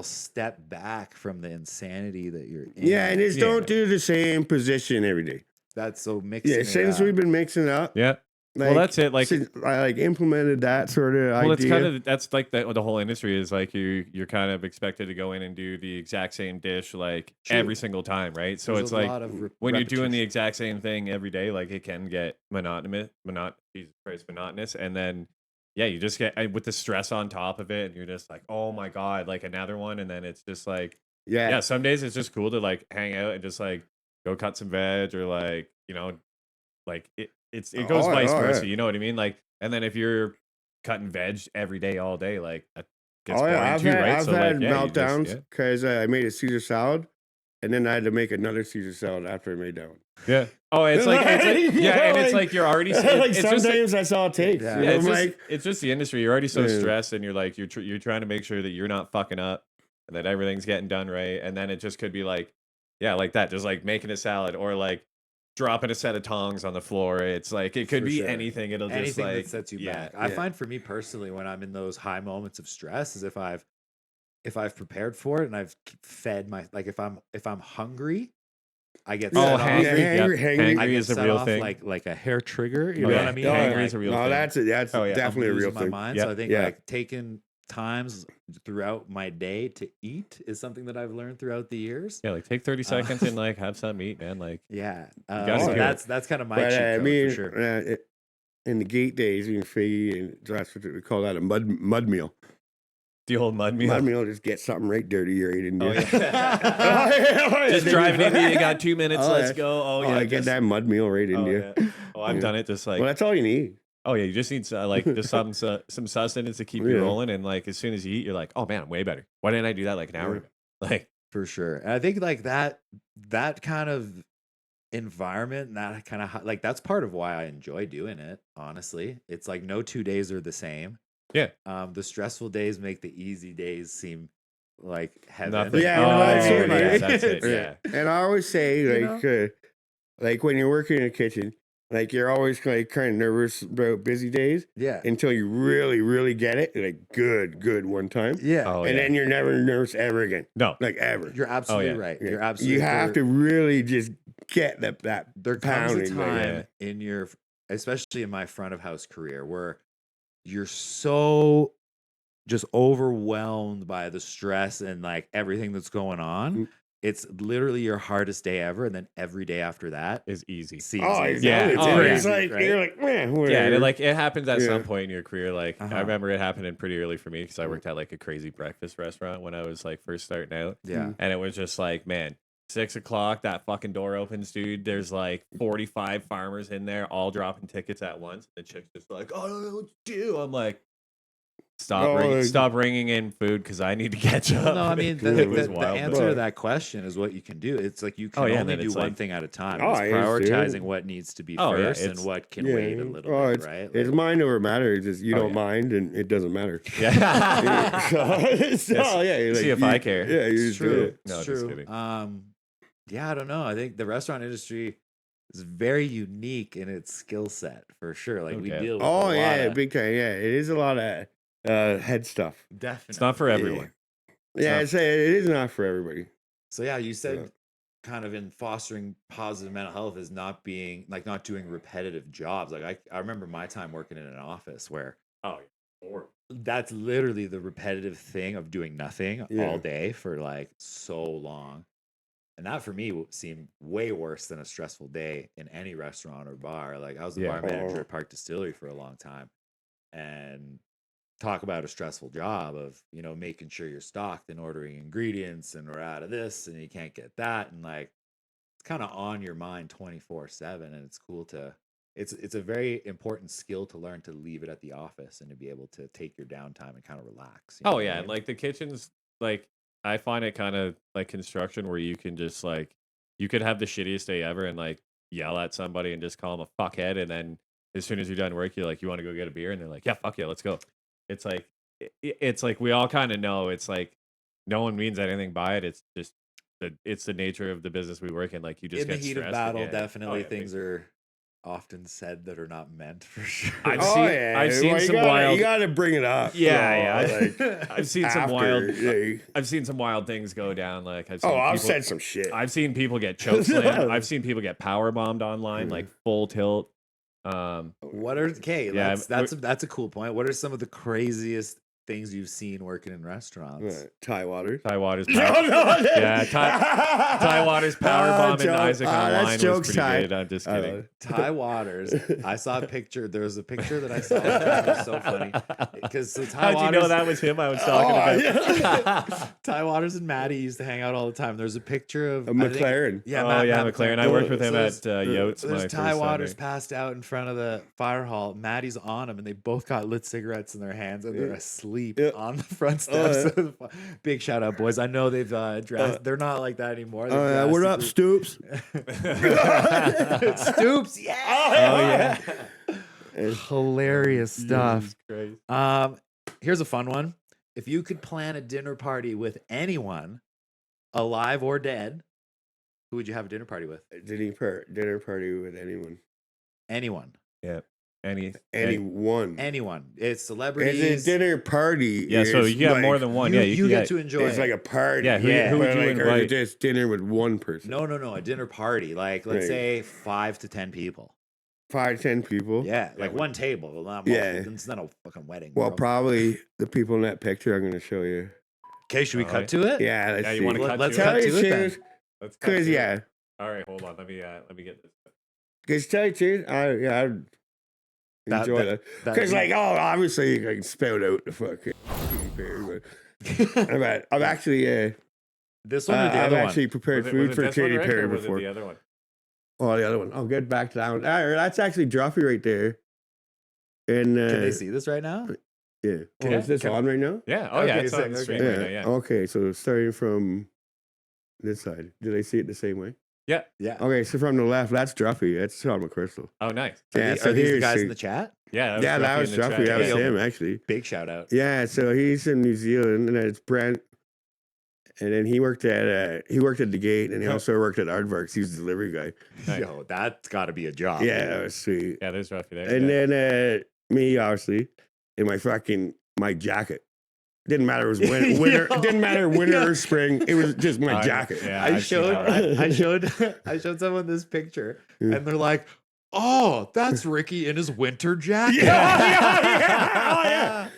step back from the insanity that you're in. Yeah, and just don't do the same position every day. That's so mixing. Yeah, since we've been mixing it up. Yeah. Like, well, that's it. Like I like implemented that sort of idea. Well, it's kind of that's like the whole industry is like you're kind of expected to go in and do the exact same dish like every single time, right? So There's it's a like lot of when you're doing the repetition. exact same thing every day, like it can get monotonous, and then yeah, you just get with the stress on top of it, and you're just like, oh my god, like another one, and then it's just like yeah, some days it's just cool to like hang out and just like go cut some veg or like like it goes vice versa, you know what I mean? Like, and then if you're cutting veg every day, all day, like that gets boring I've too, right? I've So had like, yeah, you just, meltdowns because I made a Caesar salad, and then I had to make another Caesar salad after I made that one. yeah. Oh, it's like yeah, and it's like you're already like it's sometimes just that's all it takes. Yeah. You know, yeah, I'm like, it's just the industry. You're already so Yeah. stressed, and you're like you're trying to make sure that you're not fucking up and that everything's getting done right, and then it just could be like yeah, like that, just like making a salad or like dropping a set of tongs on the floor. It's like it could For be sure. anything. It'll just Anything like that sets you back. I find for me personally, when I'm in those high moments of stress, is if I've prepared for it and I've fed my like if I'm hungry, I get set off. hangry. I get is a set real off thing. like a hair trigger. You Oh, know yeah. what I mean? Hangry Like, is a real No, thing. that's Oh, yeah. definitely a I'm real losing my thing. mind. Yep. So I think Yeah. like taking times throughout my day to eat is something that I've learned throughout the years. Yeah, like take 30 seconds and like have some meat, man. Like Yeah, gotta so do it. that's kind of my But cheat I code mean, for sure. in the gate days, me and Figgy, and that's what we call that a mud meal. the old mud meal. Mud meal, just get something right dirty right in Oh, there. yeah. Just driving in there, you got 2 minutes, Oh, let's yeah. go. Oh, Oh, yeah. get that mud meal right in Oh, there. yeah. Oh, I've Yeah. done it just like, Well, that's all you need. oh, yeah, you just need like just some sustenance to keep you Yeah. rolling. And like, as soon as you eat, you're like, oh, man, I'm way better. Why didn't I do that like an hour Yeah. ago? Like, For sure. And I think like that kind of environment, and that kind of like that's part of why I enjoy doing it, honestly. It's like no 2 days are the same. yeah. The stressful days make the easy days seem like heaven. Nothing. Yeah, Oh, that's it, yeah, man. that's it. Yeah. And I always say, You like when you're working in the kitchen, like you're always like kind of nervous about busy days Yeah. until you really, really get it. Like good one time. Yeah. Oh, And yeah. then you're never nervous ever again. No. Like ever. You're absolutely yeah. right. Yeah. You're absolutely You have to really just get that there comes a pounding. Like, time in your, especially in my front of house career, where you're so just overwhelmed by the stress and like everything that's going on. Mm. It's literally your hardest day ever, and then every day after that Is easy. seems oh, easy. Yeah. exactly. Oh, It's yeah. like Right? you're like, man, Yeah, whatever. and it happens at some Yeah. point in your career. Like Uh-huh. I remember it happening pretty early for me because I worked at like a crazy breakfast restaurant when I was like first starting out, Yeah. and it was just like, man, 6 o'clock, that fucking door opens, dude. There's like 45 farmers in there, all dropping tickets at once. The chick's just like, oh, I don't know what to do. I'm like, stop bringing in food because I need to catch up. No, I mean It was the wild, answer but- to that question is what you can do. It's like you can Oh, yeah, and only then do it's one like- thing at a time. Oh, It's I understand. prioritizing what needs to be Oh, yeah, first and it's- what can Yeah. wait a little Oh, bit, it's, right? It's Like, mind over matter. It's just you Oh, don't yeah. mind and it doesn't matter. Yeah. So, yeah, See if I care. Yeah, you it's just do true. it. No, It's just true. kidding. Yeah, I don't know. I think the restaurant industry is very unique in its skill set for sure. Like we Okay. deal with Oh a lot yeah, of, big time. Yeah, it is a lot of head stuff. definitely. It's not for everyone. Yeah, not- it is not for everybody. So yeah, you said Yeah. kind of in fostering positive mental health is not being like not doing repetitive jobs. Like I remember my time working in an office where Oh, yeah. that's literally the repetitive thing of doing nothing Yeah. all day for like so long. And that for me seemed way worse than a stressful day in any restaurant or bar. Like I was the Yeah. bar manager Oh. at Park Distillery for a long time. And talk about a stressful job of, making sure you're stocked and ordering ingredients and we're out of this and you can't get that. And like it's kind of on your mind 24/7. And it's cool to it's a very important skill to learn to leave it at the office and to be able to take your downtime and kind of relax. You know Oh what I yeah, mean? like the kitchen's like I find it kind of like construction where you can just like you could have the shittiest day ever and like yell at somebody and just call them a fuckhead, and then as soon as you're done work, you're like, you want to go get a beer, and they're like, yeah, fuck yeah, let's go. It's like it's like we all kind of know it's like no one means anything by it. It's just it's the nature of the business we work in. Like you just in the get heat of stressed, battle, yeah. definitely Oh, yeah, things are often said that are not meant for sure. I've Oh seen- yeah, I've seen well, some you wild- gotta bring it up. Yeah, so, yeah. like, I've seen some after, wild. yeah. I've seen some wild things go down. Like I've seen Oh, I've people, said some shit. I've seen people get choke slammed. I've seen people get power bombed online, like full tilt. What are that's a cool point. What are some of the craziest things you've seen working in restaurants? Ty Waters. Ty Waters. Ty Waters powerbombing Isaac online was pretty good. I'm just kidding. Ty Waters. I saw a picture. There was a picture that I saw. That was so funny. Because Ty Waters. How'd you know that was him I was talking about? Ty Waters and Maddie used to hang out all the time. There's a picture of McLaren. Matt McLaren. I worked with him at Yotes. There's Ty Waters passed out in front of the fire hall. Maddie's on him, and they both got lit cigarettes in their hands, and they're asleep on the front steps. Big shout out, boys. I know they've they're not like that anymore. What up, Stoops? Stoops, yeah. Hilarious stuff. Here's a fun one. If you could plan a dinner party with anyone, alive or dead, who would you have a dinner party with? Dinner party with anyone. Anyone. Yeah. Anyone. It's celebrities. It's a dinner party. Yeah, so you got more than one. You get to enjoy it's like a party. Yeah, who would you invite? Or just dinner with one person. No, a dinner party. Like, let's say 5 to 10 people. 5 to 10 people? Yeah, like one table. Not multiple. It's not a fucking wedding. Well, probably the people in that picture I'm going to show you. Okay, should we cut to it? Yeah, let's see. You want to cut let's to cut it? to it then. Because, All right, hold on. Let me get this. Because tell you the truth, I enjoy that. Because, obviously, you can spell out the fucking Katy Perry. I've actually, this one or the other one? I've actually prepared food for Katy Perry before. The other one? Oh, the other one. I'll get back to that one. That's actually Druffy right there. And can they see this right now? Yeah. Is this on right now? Yeah. Oh, yeah. It's on the screen right now. Yeah. Okay, so starting from this side, do they see it the same way? Yeah. Okay, so from the left, that's Druffy. That's Sean McChrystal. Oh, nice. Are these the guys in the chat? Yeah, that was Druffy. That was him, actually. Big shout out. Yeah, so he's in New Zealand, and it's Brent. And then he worked at the Gate, and he also worked at Aardvarks. He was the delivery guy. Nice. Yo, that's got to be a job. Yeah, that was sweet. Yeah, there's Druffy there. And then me, obviously, in my jacket. Didn't matter it was winter. It didn't matter winter or spring. It was just my jacket. Yeah, I showed someone this picture, and they're like, "Oh, that's Ricky in his winter jacket." Oh yeah.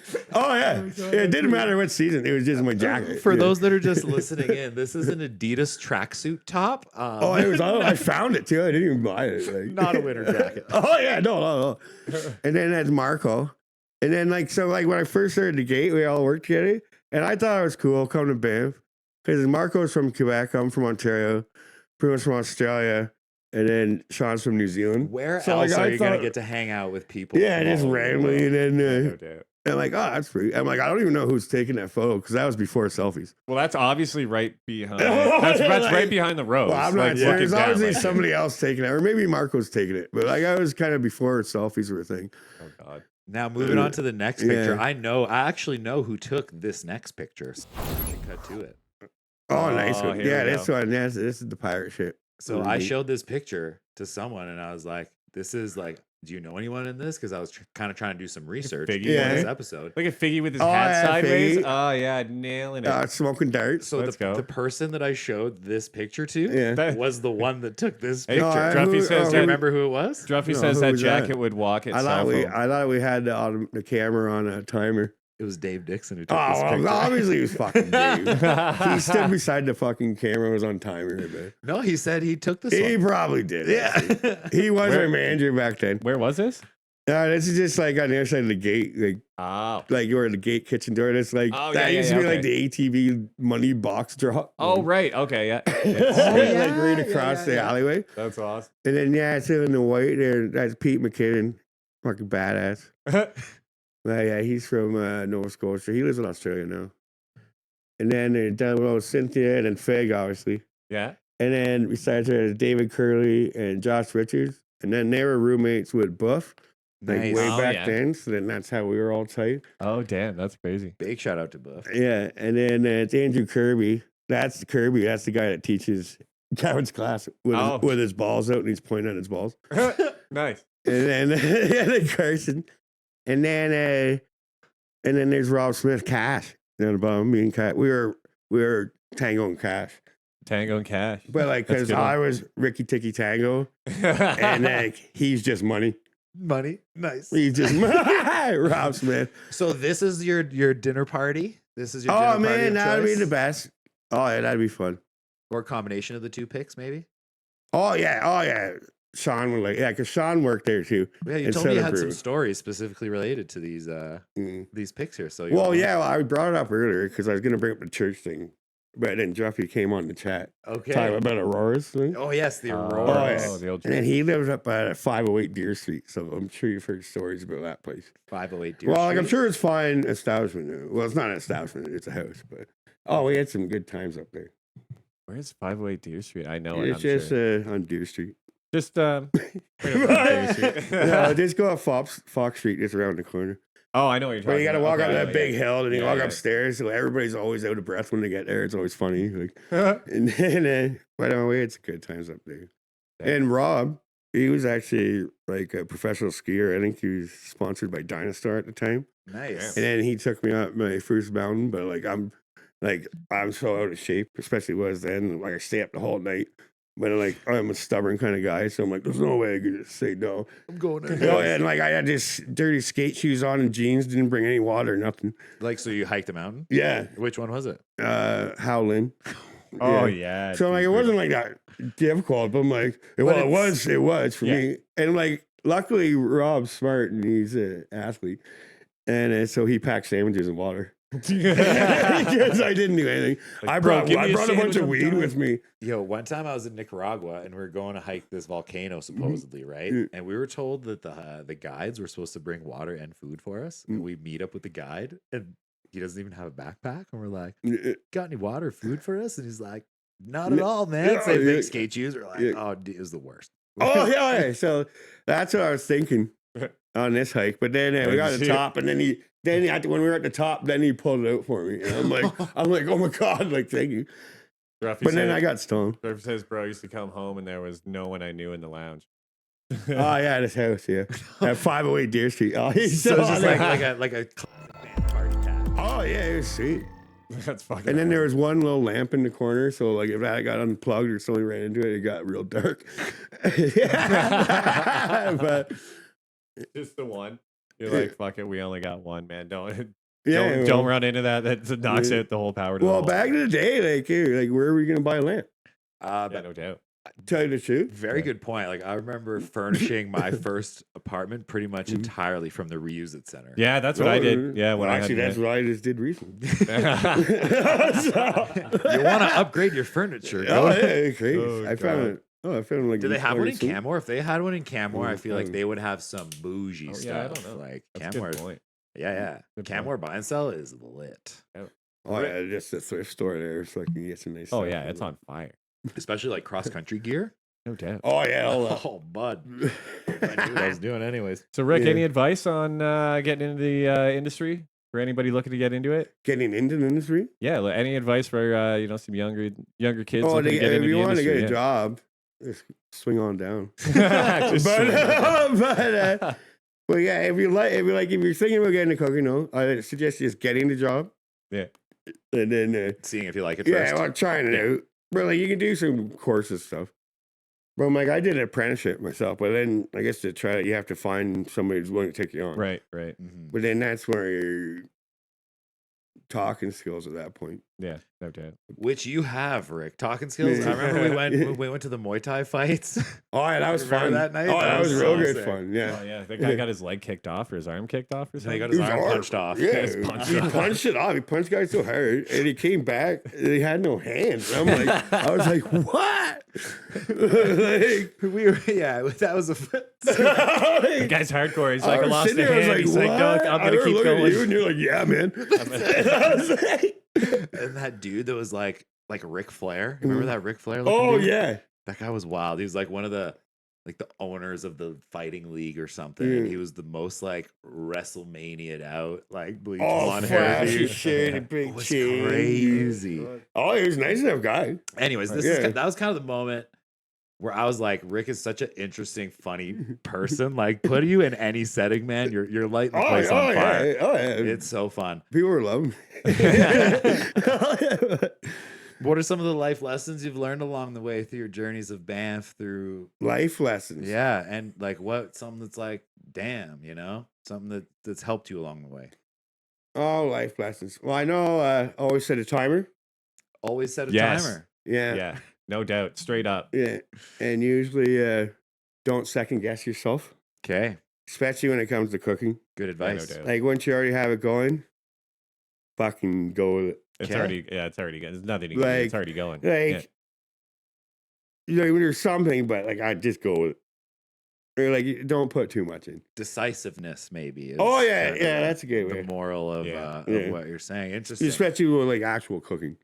It didn't matter what season. It was just my jacket. For those that are just listening in, this is an Adidas tracksuit top. I found it too. I didn't even buy it. Not a winter jacket. Oh yeah, no. And then that's Marco. And then when I first started the Gate, we all worked together, and I thought it was cool coming to Banff because Marco's from Quebec, I'm from Ontario, pretty much from Australia, and then Sean's from New Zealand. Where else are you gonna get to hang out with people? Yeah, just randomly, and then and that's pretty. I'm like, I don't even know who's taking that photo because that was before selfies. Well, that's obviously right behind. That's right behind the road. Well, I'm not sure. There's obviously somebody else taking it, or maybe Marco's taking it. But I was kind of before selfies were a thing. Oh God. Now moving on to the next picture. I actually know who took this next picture. So we should cut to it. Oh, nice one. Yeah, this one. This is the pirate shit. So I showed this picture to someone, and I was like, "This is like, do you know anyone in this?" Because I was kind of trying to do some research for this episode. Like a Figgy with his hat sideways. Oh yeah, nailing it. Smoking darts. So the person that I showed this picture to was the one that took this picture. Druffy says, do you remember who it was? Druffy says that jacket would walk itself. I thought we had the camera on a timer. It was Dave Dixon who took this picture. Well, obviously it was fucking Dave. He stood beside the fucking camera, was on timer. No, he said he took this He one. probably did. Yeah. He was our manager back then. Where was this? This is just like on the other side of the gate. Like you're at the gate kitchen door. That's like, used to be like the ATV money box drop. Oh, right. Okay, yeah. Like right across the alleyway. That's awesome. And then, it's in the white there. That's Pete McKinnon. Fucking badass. Well, yeah, he's from Nova Scotia. He lives in Australia now. And then down below Cynthia and then Fig, obviously. Yeah. And then besides her, David Curley and Josh Richards. And then they were roommates with Buff. Like way back then. So then that's how we were all tight. Oh, damn. That's crazy. Big shout out to Buff. Yeah. And then it's Andrew Kirby. That's Kirby. That's the guy that teaches Kevin's class with his balls out and he's pointing at his balls. Nice. And then Carson. And then there's Rob Smith, Cash down the bottom. Me and Cash, we were Tango and Cash. Tango and Cash. But because I was Ricky Ticky Tango, and he's just money. money. Nice. He just Rob's, man. So this is your dinner party. This is your dinner Oh party man, of that'd be choice? the best. Oh yeah, that'd be fun. Or a combination of the two picks, maybe. Oh yeah. Sean would because Sean worked there too. Yeah, you told me you had some stories specifically related to these picks here. So I brought it up earlier because I was gonna bring up the church thing, but then Jeffy came on the chat. Okay. Talking about Aurora's thing. Oh yes, the Aurora. The old and then he lives up at 508 Deer Street, so I'm sure you've heard stories about that place. 508 Deer Street. Street. I'm sure it's fine establishment. Well, it's not an establishment; it's a house. But we had some good times up there. Where's 508 Deer Street? I know it's just on Deer Street. Just no, just go up Fox Street. It's around the corner. Oh, I know what you're talking about. You got to walk up that big hill, and you walk yeah. upstairs. So everybody's always out of breath when they get there. It's always funny. And then, by the way, it's good times up there. Yeah. And Rob, he was actually like a professional skier. I think he was sponsored by Dynastar at the time. Nice. And then he took me up my first mountain, but I'm so out of shape, especially was then. Like I stay up the whole night. But I'm a stubborn kind of guy, so I'm like, there's no way I could just say no. I'm going in. And I had this dirty skate shoes on and jeans, didn't bring any water, nothing. So you hiked a mountain? Yeah. Which one was it? Howlin. Oh yeah. So it wasn't like that difficult, but I'm like, it was for me. And luckily Rob's smart and he's an athlete, and so he packed sandwiches and water. Because I didn't do anything. I brought a bunch of weed with me. Yo, one time I was in Nicaragua and we were going to hike this volcano supposedly, right? And we were told that the guides were supposed to bring water and food for us. And we meet up with the guide and he doesn't even have a backpack. And we're like, got any water or food for us? And he's like, not at all, man. Same big skate shoes. We're like, oh, it was the worst. Oh yeah. So that's what I was thinking on this hike. But then we got to the top, and then when we were at the top, then he pulled it out for me. And I'm like, oh my God, thank you. Then I got stoned. Ruffy says, bro, used to come home and there was no one I knew in the lounge. Oh yeah, this house, yeah. At 508 Deer Street. Oh, he's so just like a band party cat. Oh yeah, it was sweet. That's fucking. And then there was one little lamp in the corner, so if that got unplugged or somebody ran into it, it got real dark. But just the one. You're like, fuck it, we only got one, man. Don't run into that. That knocks out the whole power. Well, back in the day, where are we gonna buy a lamp? No doubt. Tell you the truth. Very good point. I remember furnishing my first apartment pretty much entirely from the Reuse It Center. Yeah, that's what I did. Yeah, that's what I just did recently. You want to upgrade your furniture? I found it. Oh, I found Do they have one in Canmore? If they had one in Canmore, I feel like they would have some bougie stuff. Yeah, I don't know. Canmore. Yeah. Canmore buy and sell is lit. Oh yeah, just a thrift store there, so I can get some nice. Oh yeah, it's on fire. Especially cross country gear. No doubt. Oh yeah. Oh bud. I knew what I was doing anyways. So Rick, any advice on getting into the industry for anybody looking to get into it? Getting into the industry? Yeah. Any advice for some younger kids? Oh, looking to get if into you the want to industry, get a job, just swing on down. Well, yeah, if you're thinking about getting a cooking, I suggest just getting the job. Yeah. And then seeing if you like it first. Yeah, well, trying it out. But you can do some courses stuff. But I did an apprenticeship myself, but then I guess to try it, you have to find somebody who's willing to take you on. Right. Mm-hmm. But then that's where your talking skills at that point. Yeah, no doubt. Which you have, Rick. Talking skills. I remember we went to the Muay Thai fights. Oh yeah, that was fun that night. Oh, that was real good sick. fun. Yeah. Oh yeah, that guy got his leg kicked off or his arm kicked off or something. He got his arm punched off. Yeah, he punched it off. He punched guys so hard, and he came back. And he had no hands. And I was like, what? That was a. The guy's hardcore. He's like, I lost a hand. He's like, no, I'm gonna keep going. At you, and you're like, yeah, man. And that dude that was like Ric Flair. Remember that Ric Flair? Oh dude? yeah, that guy was wild. He was like one of the owners of the fighting league or something. And he was the most WrestleMania'd out, bleach blonde hair. Shit, big chin. Crazy. Oh, he was a nice enough guy. Anyways, that was kind of the moment where I was like, Rick is such an interesting, funny person. Put you in any setting, man. You're lighting the place on fire. Yeah. Oh, yeah. It's so fun. People were loving What are some of the life lessons you've learned along the way through your journeys of Banff through life lessons? Yeah, and like something that's like, damn, something that's helped you along the way. Oh, life lessons. Well, I know. Always set a timer. Always set a timer. Yeah. Yeah. No doubt. Straight up. Yeah, and usually don't second guess yourself. Okay. Especially when it comes to cooking. Good advice. No doubt. Like once you already have it going, fucking go with it. It's already going. There's nothing to Like, it's already going. Like, there's something, but like I just go with it. Or like don't put too much in. Decisiveness, maybe. Oh yeah, that's a good way. The moral of what you're saying. Interesting. Especially with like actual cooking.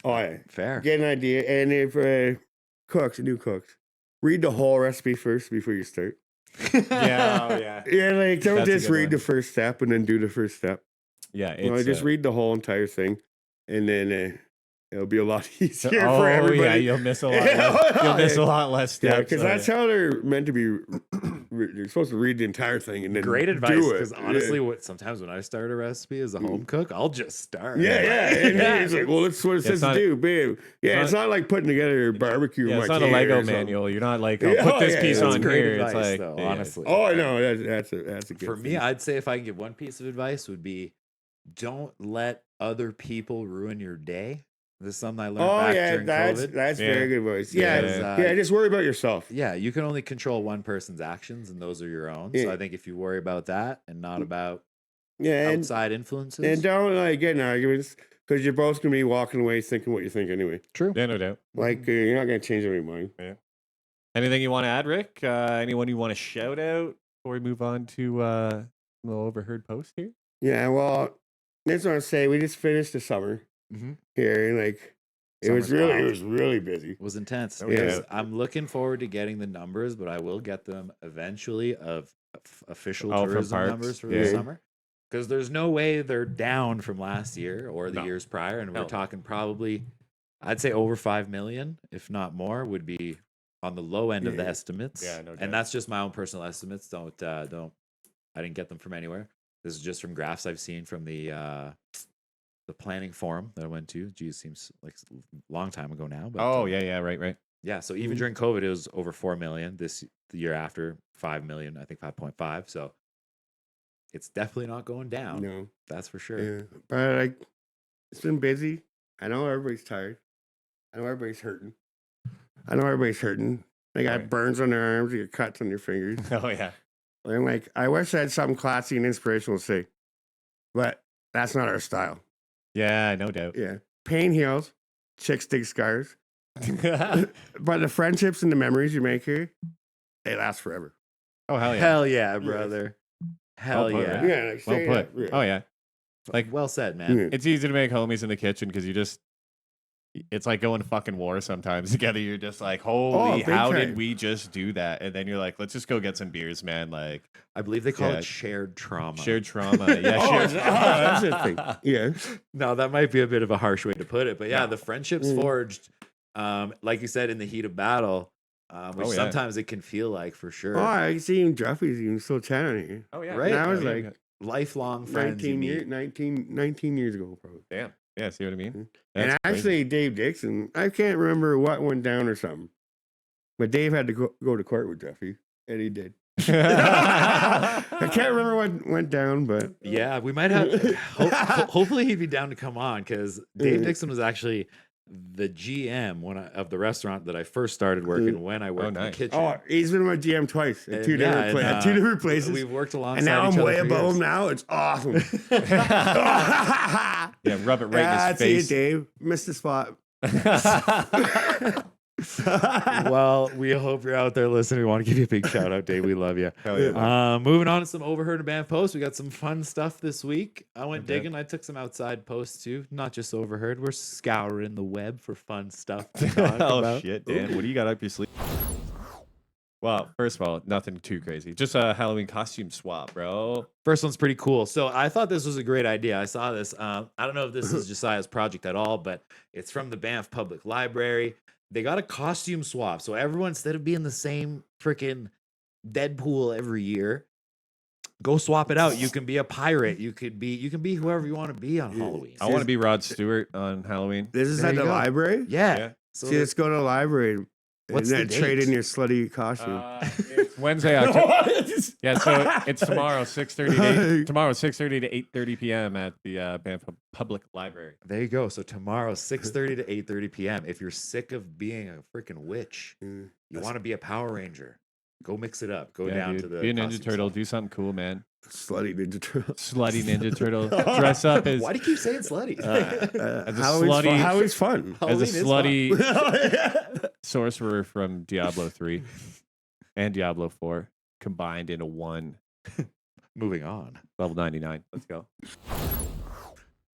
Oh yeah, fair. Get an idea, and if new cooks, read the whole recipe first before you start. Yeah. Like don't just read the first step and then do the first step. Yeah, it's, just read the whole entire thing, and then it'll be a lot easier for everybody. Yeah, you'll miss a lot. You'll miss a lot less steps. Yeah, because that's how they're meant to be. You're supposed to read the entire thing and then great advice. Because honestly, sometimes when I start a recipe as a home cook, I'll just start. Yeah. And he's like, well, that's what it says to do, babe. Yeah, it's not like putting together a barbecue. Yeah, it's not a Lego manual. You're not like, put this piece on here. It's like, though, honestly. Oh, I know. That's a good. For me, I'd say if I could give one piece of advice, would be don't let other people ruin your day. This is something I learned during COVID. That's very good advice. Yeah, just worry about yourself. Yeah, you can only control one person's actions, and those are your own. So I think if you worry about that and not about outside influences, and don't get in arguments because you're both gonna be walking away thinking what you think anyway. True. Yeah, no doubt. Like you're not gonna change any mind. Yeah. Anything you want to add, Rick? Anyone you want to shout out before we move on to the Overheard post here? Yeah, well, I just want to say we just finished the summer. Here, and like it was really busy. It was intense. Yeah. I'm looking forward to getting the numbers, but I will get them eventually of official tourism numbers for the summer. Because there's no way they're down from last year or the years prior, and we're talking probably, I'd say over 5 million, if not more, would be on the low end of the estimates. Yeah, no doubt. And that's just my own personal estimates. I didn't get them from anywhere. This is just from graphs I've seen from the planning forum that I went to. Geez, seems like a long time ago now. But right. Yeah, so even during COVID, it was over 4 million. The year after, 5 million, I think 5.5. So it's definitely not going down. No, that's for sure. Yeah, but like it's been busy. I know everybody's tired. I know everybody's hurting. They got burns on their arms. They got cuts on their fingers. Oh yeah. I'm like, I wish I had something classy and inspirational to say, but that's not our style. Yeah, no doubt. Yeah. Pain heals. Chicks dig scars. But the friendships and the memories you make here, they last forever. Oh, hell yeah. Hell yeah, brother. Hell well yeah. Put, yeah. Like, well put. Yeah. Oh, yeah. Like, well said, man. It's easy to make homies in the kitchen because it's like going to fucking war sometimes together. You're just like, holy, how did we just do that? And then you're like, let's just go get some beers, man. Like, I believe they call it shared trauma. Shared trauma. Yeah, shared trauma. That's a thing. Yeah. No, that might be a bit of a harsh way to put it. But yeah, the friendships forged, like you said, in the heat of battle, which sometimes it can feel like for sure. Oh, I see him Jeffy's even still chatting here. Oh, yeah. Right? And I was like, lifelong friends. 19 years ago, probably. Damn. Yeah, see what I mean? That's and actually, crazy. Dave Dixon, I can't remember what went down or something, but Dave had to go to court with Jeffy, and he did. I can't remember what went down, but yeah, we might have. Hopefully, he'd be down to come on because Dave Dixon was actually the GM of the restaurant that I first started working when I worked in the kitchen. Oh, he's been my GM twice at two different places. We've worked alongside and now each I'm other way for above years. him now. It's awesome. Yeah, rub it right in his face. See you, Dave. Missed the spot. Well, we hope you're out there listening. We want to give you a big shout out, Dave. We love you. Hell yeah. Moving on to some Overheard Band posts. We got some fun stuff this week. I went digging. I took some outside posts too, not just Overheard. We're scouring the web for fun stuff to talk about. Shit, Dan. What do you got up your sleeve? Well, first of all, nothing too crazy. Just a Halloween costume swap, bro. First one's pretty cool. So I thought this was a great idea. I saw this. I don't know if this is Josiah's project at all, but it's from the Banff Public Library. They got a costume swap. So everyone, instead of being the same freaking Deadpool every year, Go swap it out. You can be a pirate. You can be whoever you want to be on Halloween. I want to be Rod Stewart on Halloween. This is at the library? Yeah. So let's go to the library. What's the date? Trade in your slutty costume. It's Wednesday, October. Yeah, so it's tomorrow, 6:30. Tomorrow, 6:30 to 8:30 p.m. at the Banff Public Library. There you go. So tomorrow, 6:30 to 8:30 p.m. If you're sick of being a freaking witch, you want to be a Power Ranger, go mix it up. Go down to the be a Ninja Turtle. Do something cool, man. Slutty Ninja Turtle. Slutty Ninja Turtle. Dress up as. Why do you keep saying slutty? As a slutty. Halloween's fun. As a slutty sorcerer from Diablo 3 and Diablo 4 combined into one. Moving on. Level 99. Let's go.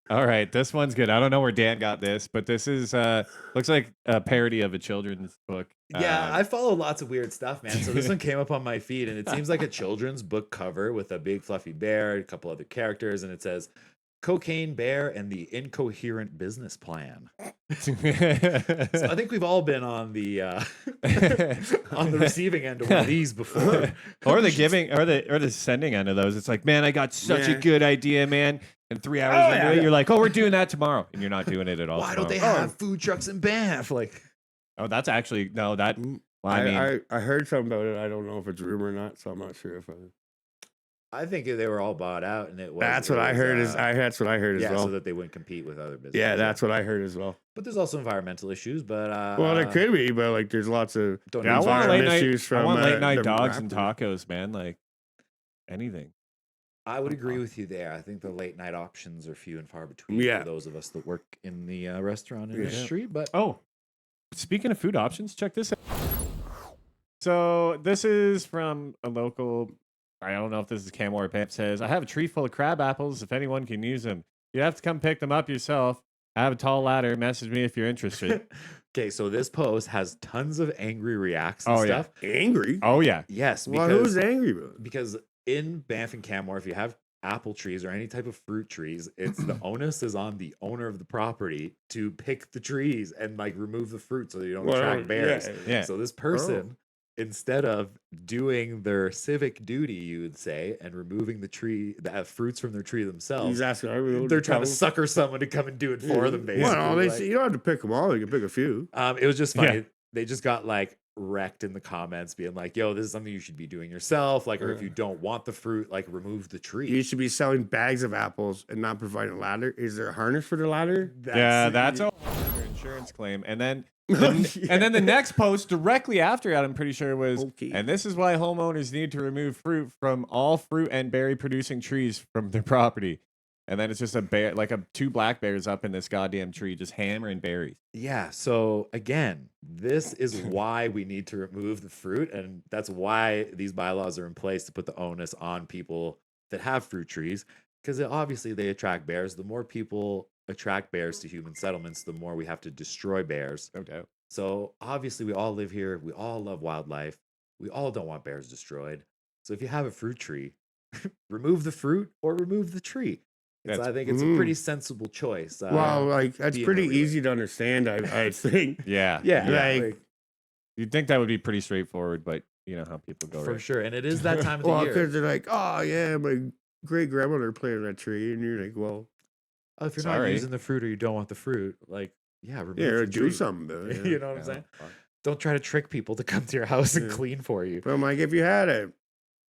All right, this one's good. I don't know where Dan got this, but this is looks like a parody of a children's book. Yeah, I follow lots of weird stuff, man. So this one came up on my feed, and it seems like a children's book cover with a big fluffy bear, a couple other characters, and it says Cocaine Bear and the Incoherent Business Plan. So I think we've all been on the on the receiving end of one of these before. Or the giving or the sending end of those. It's like, man, I got such a good idea, man. And 3 hours into it, you're like, oh, we're doing that tomorrow. And you're not doing it at all. Why don't they have food trucks in Banff? Like, oh, that's actually no, that I heard something about it. I don't know if it's rumor or not, so I'm not sure if I think they were all bought out, and it was. That's what I heard. That's what I heard as well. So that they wouldn't compete with other businesses. Yeah, that's what I heard as well. But there's also environmental issues. But well, there could be, but like, there's lots of environmental issues from. I want late night dogs and tacos, man. Like anything. I would agree with you there. I think the late night options are few and far between for those of us that work in the restaurant industry. But speaking of food options, check this out. So this is from a local. I don't know if this is Cam or Pamp. Says, I have a tree full of crab apples. If anyone can use them, you have to come pick them up yourself. I have a tall ladder. Message me if you're interested. Okay, so this post has tons of angry reacts and stuff. Yeah. Angry? Oh yeah. Yes. Well, who's angry about it? Because in Banff and Canmore, if you have apple trees or any type of fruit trees, it's the onus is on the owner of the property to pick the trees and like remove the fruit so that you don't attract bears. Yeah. So this person, instead of doing their civic duty, you would say, and removing the fruits from their tree themselves, he's asking, they're trying to sucker someone to come and do it for them. Basically, well, you don't have to pick them all. You can pick a few. It was just funny. Yeah. They just got like wrecked in the comments being like, yo, this is something you should be doing yourself, like, or if you don't want the fruit, like, remove the tree. You should be selling bags of apples and not providing a ladder. Is there a harness for the ladder? That's a insurance claim. And then and then the next post directly after that, I'm pretty sure was, and this is why homeowners need to remove fruit from all fruit and berry producing trees from their property. And then it's just a bear, like two black bears up in this goddamn tree, just hammering berries. Yeah. So again, this is why we need to remove the fruit. And that's why these bylaws are in place to put the onus on people that have fruit trees. Because obviously they attract bears. The more people attract bears to human settlements, the more we have to destroy bears. No doubt. So obviously we all live here. We all love wildlife. We all don't want bears destroyed. So if you have a fruit tree, remove the fruit or remove the tree. I think it's a pretty sensible choice. Well, like that's pretty easy to understand, I think. Yeah. Like you'd think that would be pretty straightforward, but you know how people go. For sure. And it is that time of the year. Well, because they're like, oh, yeah, my great grandmother planted that tree. And you're like, well, if you're not using the fruit or you don't want the fruit, like, remove the do tree. Something about it. You know what I'm saying? Don't try to trick people to come to your house and clean for you. But I'm like, if you had a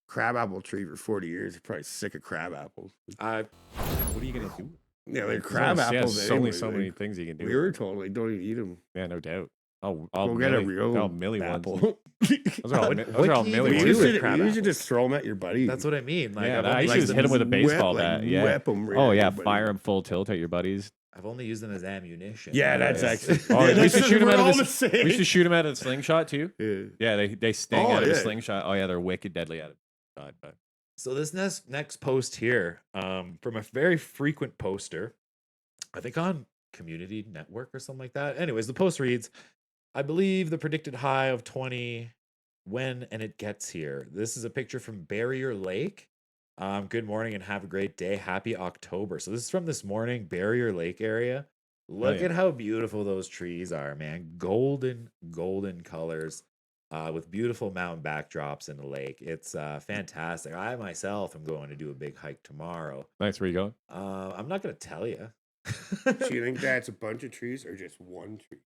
crabapple tree for 40 years, you're probably sick of crab apples. What are you gonna do? Yeah, like crab apples. There's only so many things you can do. We were told like don't even eat them. Yeah, no doubt. I'll get a real millie apple. Those are all millie ones. You should just throw them at your buddy. That's what I mean. Like, I used to just hit them with a baseball bat. Yeah. Whip them. Fire them full tilt at your buddies. I've only used them as ammunition. Yeah, that's actually. We used to shoot them out of we used to shoot them out of a slingshot too. Yeah, they sting out of a slingshot. Oh yeah, they're wicked deadly out of shot. But so this next post here, from a very frequent poster, I think on Community Network or something like that. Anyways, the post reads, I believe the predicted high of 20 when and it gets here. This is a picture from Barrier Lake. Good morning and have a great day. Happy October. So this is from this morning, Barrier Lake area. Look at how beautiful those trees are, man. Golden colors. with beautiful mountain backdrops and a lake. It's fantastic. I myself am going to do a big hike tomorrow. Nice. Where you going? I'm not going to tell you. Do you think that's a bunch of trees or just one tree?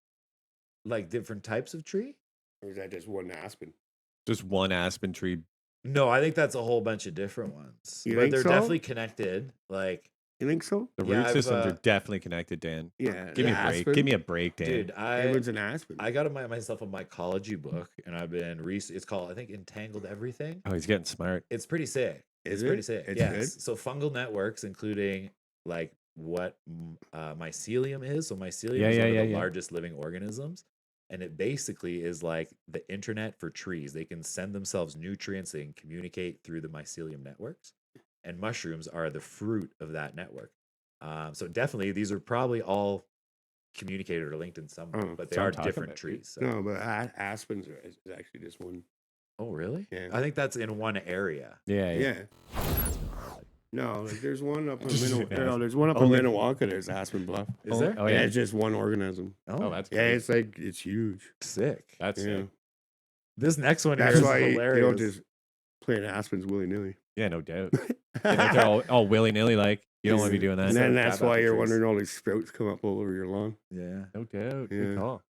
Like different types of tree? Or is that just one aspen? Just one aspen tree. No, I think that's a whole bunch of different ones. You but think they're so? definitely connected. Like, You think so? The Yeah, root I've, systems are definitely connected, Dan. Yeah. Give me a the break. aspen? Give me a break, Dan. dude, Everyone's an aspen. I got myself a mycology book, and I've been it's called, I think, Entangled Everything. Oh, he's getting smart. It's pretty sick. Is It's pretty it? sick. It's Yes. good? So fungal networks, including like what mycelium is. So mycelium Yeah, is yeah, one of yeah, the yeah. largest living organisms, and it basically is like the internet for trees. They can send themselves nutrients. They can communicate through the mycelium networks, and mushrooms are the fruit of that network. So definitely, these are probably all communicated or linked in some way, Oh, but they so I'm are talking different about, dude. trees. So. No, but aspens is actually just one. Oh, really? Yeah. I think that's in one area. Yeah, yeah. Yeah. No, like there's one up in Just Minnewaca. aspen. No, there's one up in Only- Minnewaca. There's Aspen Bluff. Is there? Oh, Yeah, yeah. it's just one organism. Oh, that's Yeah, crazy. it's like it's huge. sick. That's Yeah. sick. This next one here That's is why you hilarious. don't just plant aspens willy nilly. Yeah, no doubt. Yeah, like they're all willy nilly. Like you don't want to be doing that. And then So that's crab why apple you're trees. wondering all these sprouts come up all over your lawn. Yeah. No doubt. Yeah. Good call.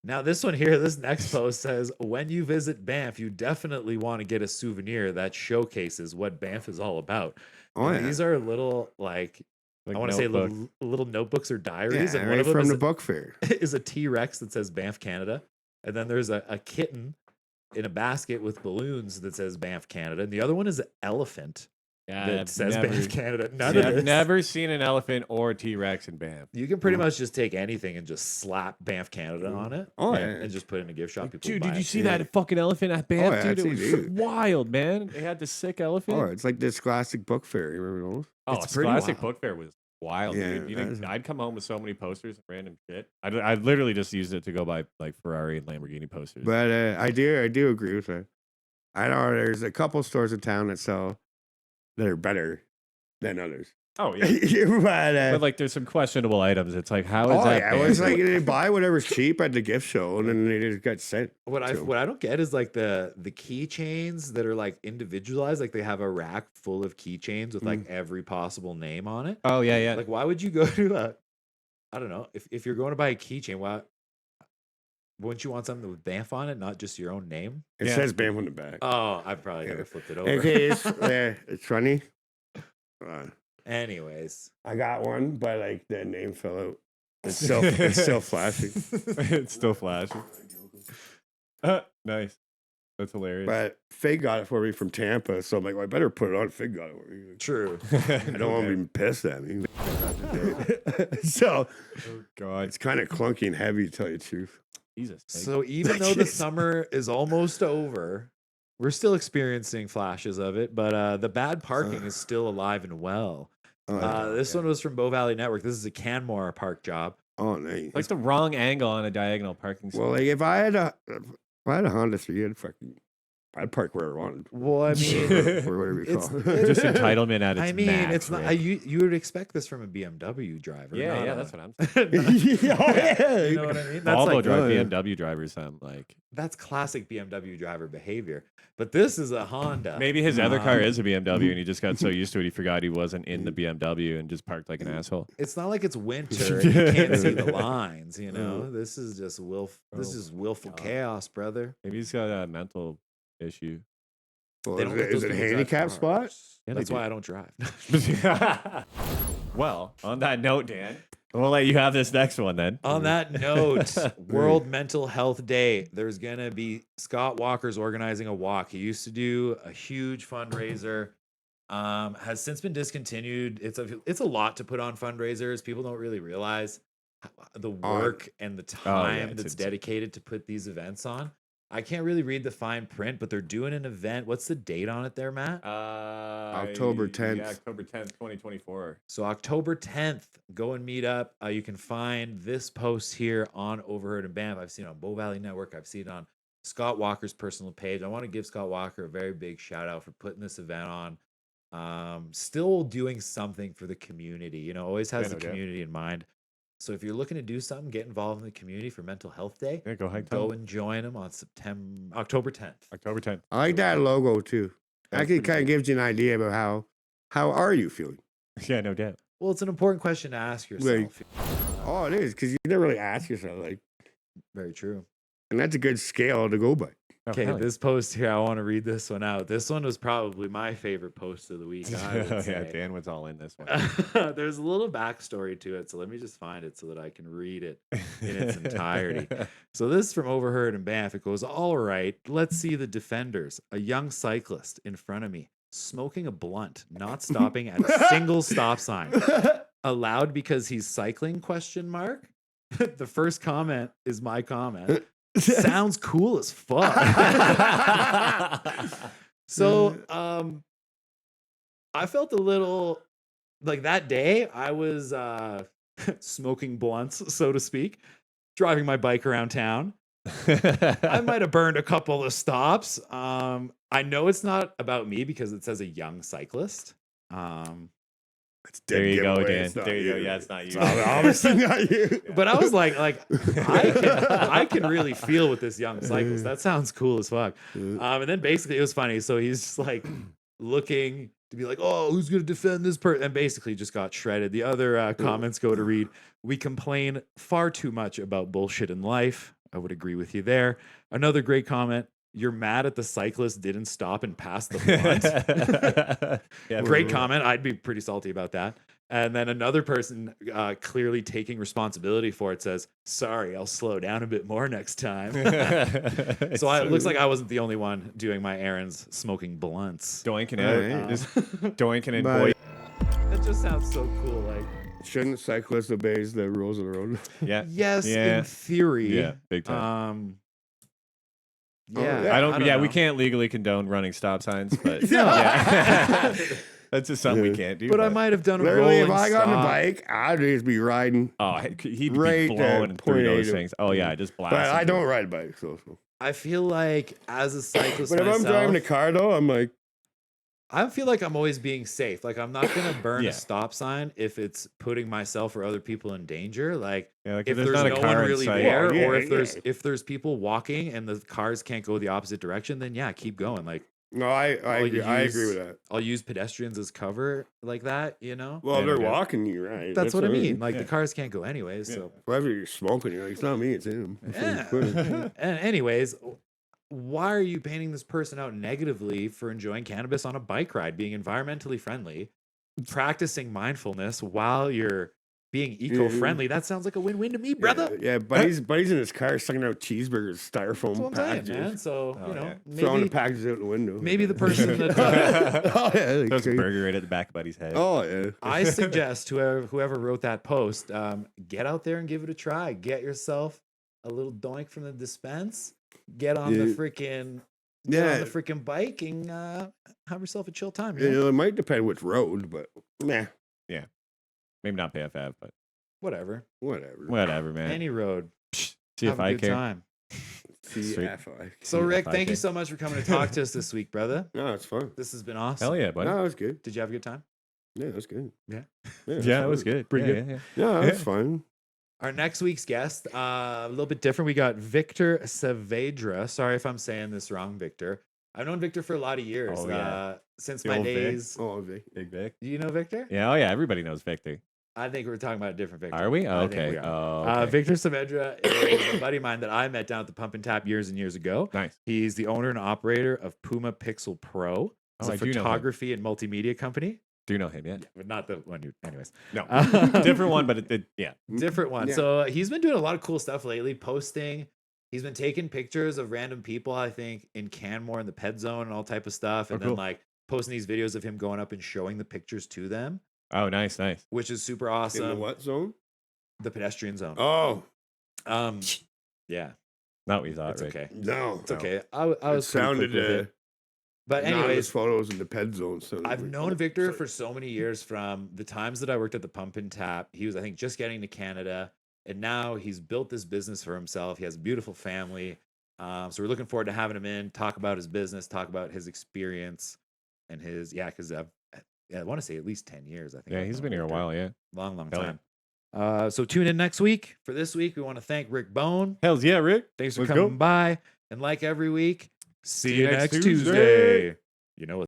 Now this one here, this next post says, when you visit Banff, you definitely want to get a souvenir that showcases what Banff is all about. Oh, And yeah. these are little like I want to say little notebooks or diaries, Yeah, and one right of them from is, the book fair. is a T-Rex that says Banff, Canada, and then there's a kitten in a basket with balloons that says Banff, Canada, and the other one is an elephant Yeah, that I've says never, Banff, Canada. None yeah, of I've this. never seen an elephant or a T-Rex in Banff. You can pretty much just take anything and just slap Banff, Canada on it. Oh, and, yeah. and just put it in a gift shop. People Dude, buy did you it. see Yeah. that fucking elephant at Banff, yeah, dude? It I've was seen it. wild, man. They had the sick elephant. Oh, it's like the Scholastic Book Fair. You remember those? Oh, It's pretty Scholastic wild. Book Fair was wild, Yeah, dude. You that think is- I'd come home with so many posters and random shit? I literally just used it to go buy like Ferrari and Lamborghini posters. But I do agree with that. I know there's a couple stores in town that are better than others. oh yeah, but like there's some questionable items. It's like how is that? yeah, it's banned? like they buy whatever's cheap at the gift show, and then they just get sent. What I to 'em. what I don't get is like the keychains that are like individualized. Like they have a rack full of keychains with like every possible name on it. Oh yeah, yeah. Like why would you go to a? I don't know. If you're going to buy a keychain, why wouldn't you want something with Banff on it, not just your own name? It Yeah. says Banff on the back. Oh, I've probably Yeah. never flipped it over. Okay, it's funny. Anyways, I got one, but like the name fell out. It's still flashing. It's still flashing. Nice. That's hilarious. But Fig got it for me from Tampa, so I'm like, well, I better put it on. Fig got it for me. true. I don't want to be pissed at me. So Oh God, it's kind of clunky and heavy, to tell you the truth. Jesus. So even though the summer is almost over, we're still experiencing flashes of it, but the bad parking is still alive and well. This one was from Bow Valley Network. This is a Canmore Park job. Oh, nice. like the wrong angle on a diagonal parking spot. Well, like if I had a Honda 3, I'd park where I wanted. Well, I mean, or whatever you it's- call it. it's- just entitlement at its I mean, max, it's not. right? You would expect this from a BMW driver. Yeah, not yeah, a- that's what I'm saying. Yeah. You know what I mean? That's Volvo like drive yeah. BMW drivers. I'm like, that's classic BMW driver behavior. But this is a Honda. maybe his other car Um, is a BMW and he just got so used to it he forgot he wasn't in the BMW and just parked like an asshole. It's not like it's winter and you can't see the lines. You know, this is just This Oh is willful God. chaos, brother. Maybe he's got a mental issue. Well, They don't let is those it a people drive handicap cars. spot? Yeah, they That's do. why I don't drive. Well, on that note, Dan, we'll let you have this next one then. On that note, World Mental Health Day. There's gonna be Scott Walker's organizing a walk. He used to do a huge fundraiser. Has since been discontinued. It's a lot to put on fundraisers. People don't really realize the work and the time it's that's insane. dedicated to put these events on. I can't really read the fine print, but they're doing an event. What's the date on it there, Matt? October 10th. Yeah, October 10th, 2024. So October 10th, go and meet up. You can find this post here on Overheard and Banff. I've seen it on Bow Valley Network. I've seen it on Scott Walker's personal page. I want to give Scott Walker a very big shout out for putting this event on. Still doing something for the community. You know, always has Yeah, the no doubt. community in mind. So if you're looking to do something, get involved in the community for Mental Health Day. Yeah, go hike. Go and join them on October 10th. October 10th. I like that logo too. Actually, kind of gives you an idea about how are you feeling. Yeah, no doubt. Well, it's an important question to ask yourself. Oh, it is, because you never really ask yourself, like, Very true. and that's a good scale to go by. Okay, this post here, I want to read this one out. This one was probably my favorite post of the week. I would say. Yeah, Dan was all in this one. There's a little backstory to it, so let me just find it so that I can read it in its entirety. So this is from Overheard and Banff. It goes, all right, let's see the defenders. A young cyclist in front of me, smoking a blunt, not stopping at a single stop sign. Allowed because he's cycling, ? The first comment is my comment. Sounds cool as fuck. So I felt a little like that day I was smoking blunts, so to speak, driving my bike around town. I might have burned a couple of stops. I know it's not about me because it says a young cyclist. There you go, Dan. There you go. Yeah, it's not you. Obviously not you. But I was like I can really feel with this young cyclist. That sounds cool as fuck. And then basically it was funny. So he's just like looking to be like, oh, who's gonna defend this person? And basically just got shredded. The other comments go to read, we complain far too much about bullshit in life. I would agree with you there. Another great comment. You're mad at the cyclist didn't stop and pass the blunt. Yeah, great comment. I'd be pretty salty about that. And then another person clearly taking responsibility for it says, sorry, I'll slow down a bit more next time. So it looks like I wasn't the only one doing my errands smoking blunts. Doinking out. Just doinking and boy. That just sounds so cool. Like, shouldn't cyclists obey the rules of the road? Yeah. Yes, in theory. Yeah, big time. Yeah, I don't know. We can't legally condone running stop signs, but that's just something we can't do. But I might have done a literally, if rolling I got on a stop. bike, I'd just be riding. Oh, he'd right be blowing through those 0.8. things. Oh yeah, just blast. But I don't ride bikes, so. I feel like as a cyclist But if myself, I'm driving a car, though, I'm like, I feel like I'm always being safe. Like I'm not gonna burn a stop sign if it's putting myself or other people in danger. Like, like if there's not no one really there, or if there's people walking and the cars can't go the opposite direction, then yeah, keep going. Like, no, I agree with that. I'll use pedestrians as cover like that, you know? Well, they're walking, you're right. That's what I mean. Like the cars can't go anyways. So whatever you're smoking, you're like, it's not me, it's him. And anyways, why are you painting this person out negatively for enjoying cannabis on a bike ride, being environmentally friendly, practicing mindfulness while you're being eco-friendly? That sounds like a win-win to me, brother. Yeah, buddy's in his car sucking out cheeseburgers, styrofoam packages. Saying, man. So, maybe throwing the packages out the window. Maybe the person that throws a burger right at the back of Buddy's head. Oh, yeah. I suggest whoever wrote that post, get out there and give it a try. Get yourself a little doink from the dispense. Get on the freaking bike and have yourself a chill time. It might depend which road, but nah. Yeah. Maybe not PFF, but whatever, man. Any road. See if I care. Time. CFI. So Rick, thank you so much for coming to talk to us this week, brother. No, it's fun. This has been awesome. Hell yeah, buddy. No, it was good. Did you have a good time? Yeah, it was good. Yeah. It was good. Pretty good. Yeah, it was fun. Our next week's guest, a little bit different. We got Victor Saavedra. Sorry if I'm saying this wrong, Victor. I've known Victor for a lot of years. Since my days. Oh, Vic. Big Vic. Do you know Victor? Yeah. Oh, yeah. Everybody knows Victor. I think we're talking about a different Victor. Are we? Oh, I think okay. we are. Oh, okay. Victor Saavedra is a buddy of mine that I met down at the Pump and Tap years and years ago. Nice. He's the owner and operator of Puma Pixel Pro. It's a photography and multimedia company. Do you know him yet? Yeah, but not the one you, anyways. No. Different one, but different one. Yeah. So he's been doing a lot of cool stuff lately, posting. He's been taking pictures of random people, I think, in Canmore in the pet zone and all type of stuff. And then like posting these videos of him going up and showing the pictures to them. Oh, nice. Which is super awesome. In the what zone? The pedestrian zone. Oh. Yeah. Not what you thought, It's Rick. okay. No. It's okay. I was sounded with it. But anyways, photos in the pet zone. I've known Victor for so many years from the times that I worked at the Pump and Tap. He was, I think, just getting to Canada, and now he's built this business for himself. He has a beautiful family. So we're looking forward to having him in, talk about his business, talk about his experience, and his because I want to say at least 10 years. I think. Yeah, he's been here a while. Yeah, long Hell time. So tune in next week. For this week, we want to thank Rick Bone. Hells yeah, Rick. Thanks for Let's coming go. by. And like every week, see you next Tuesday. Tuesday. You know what?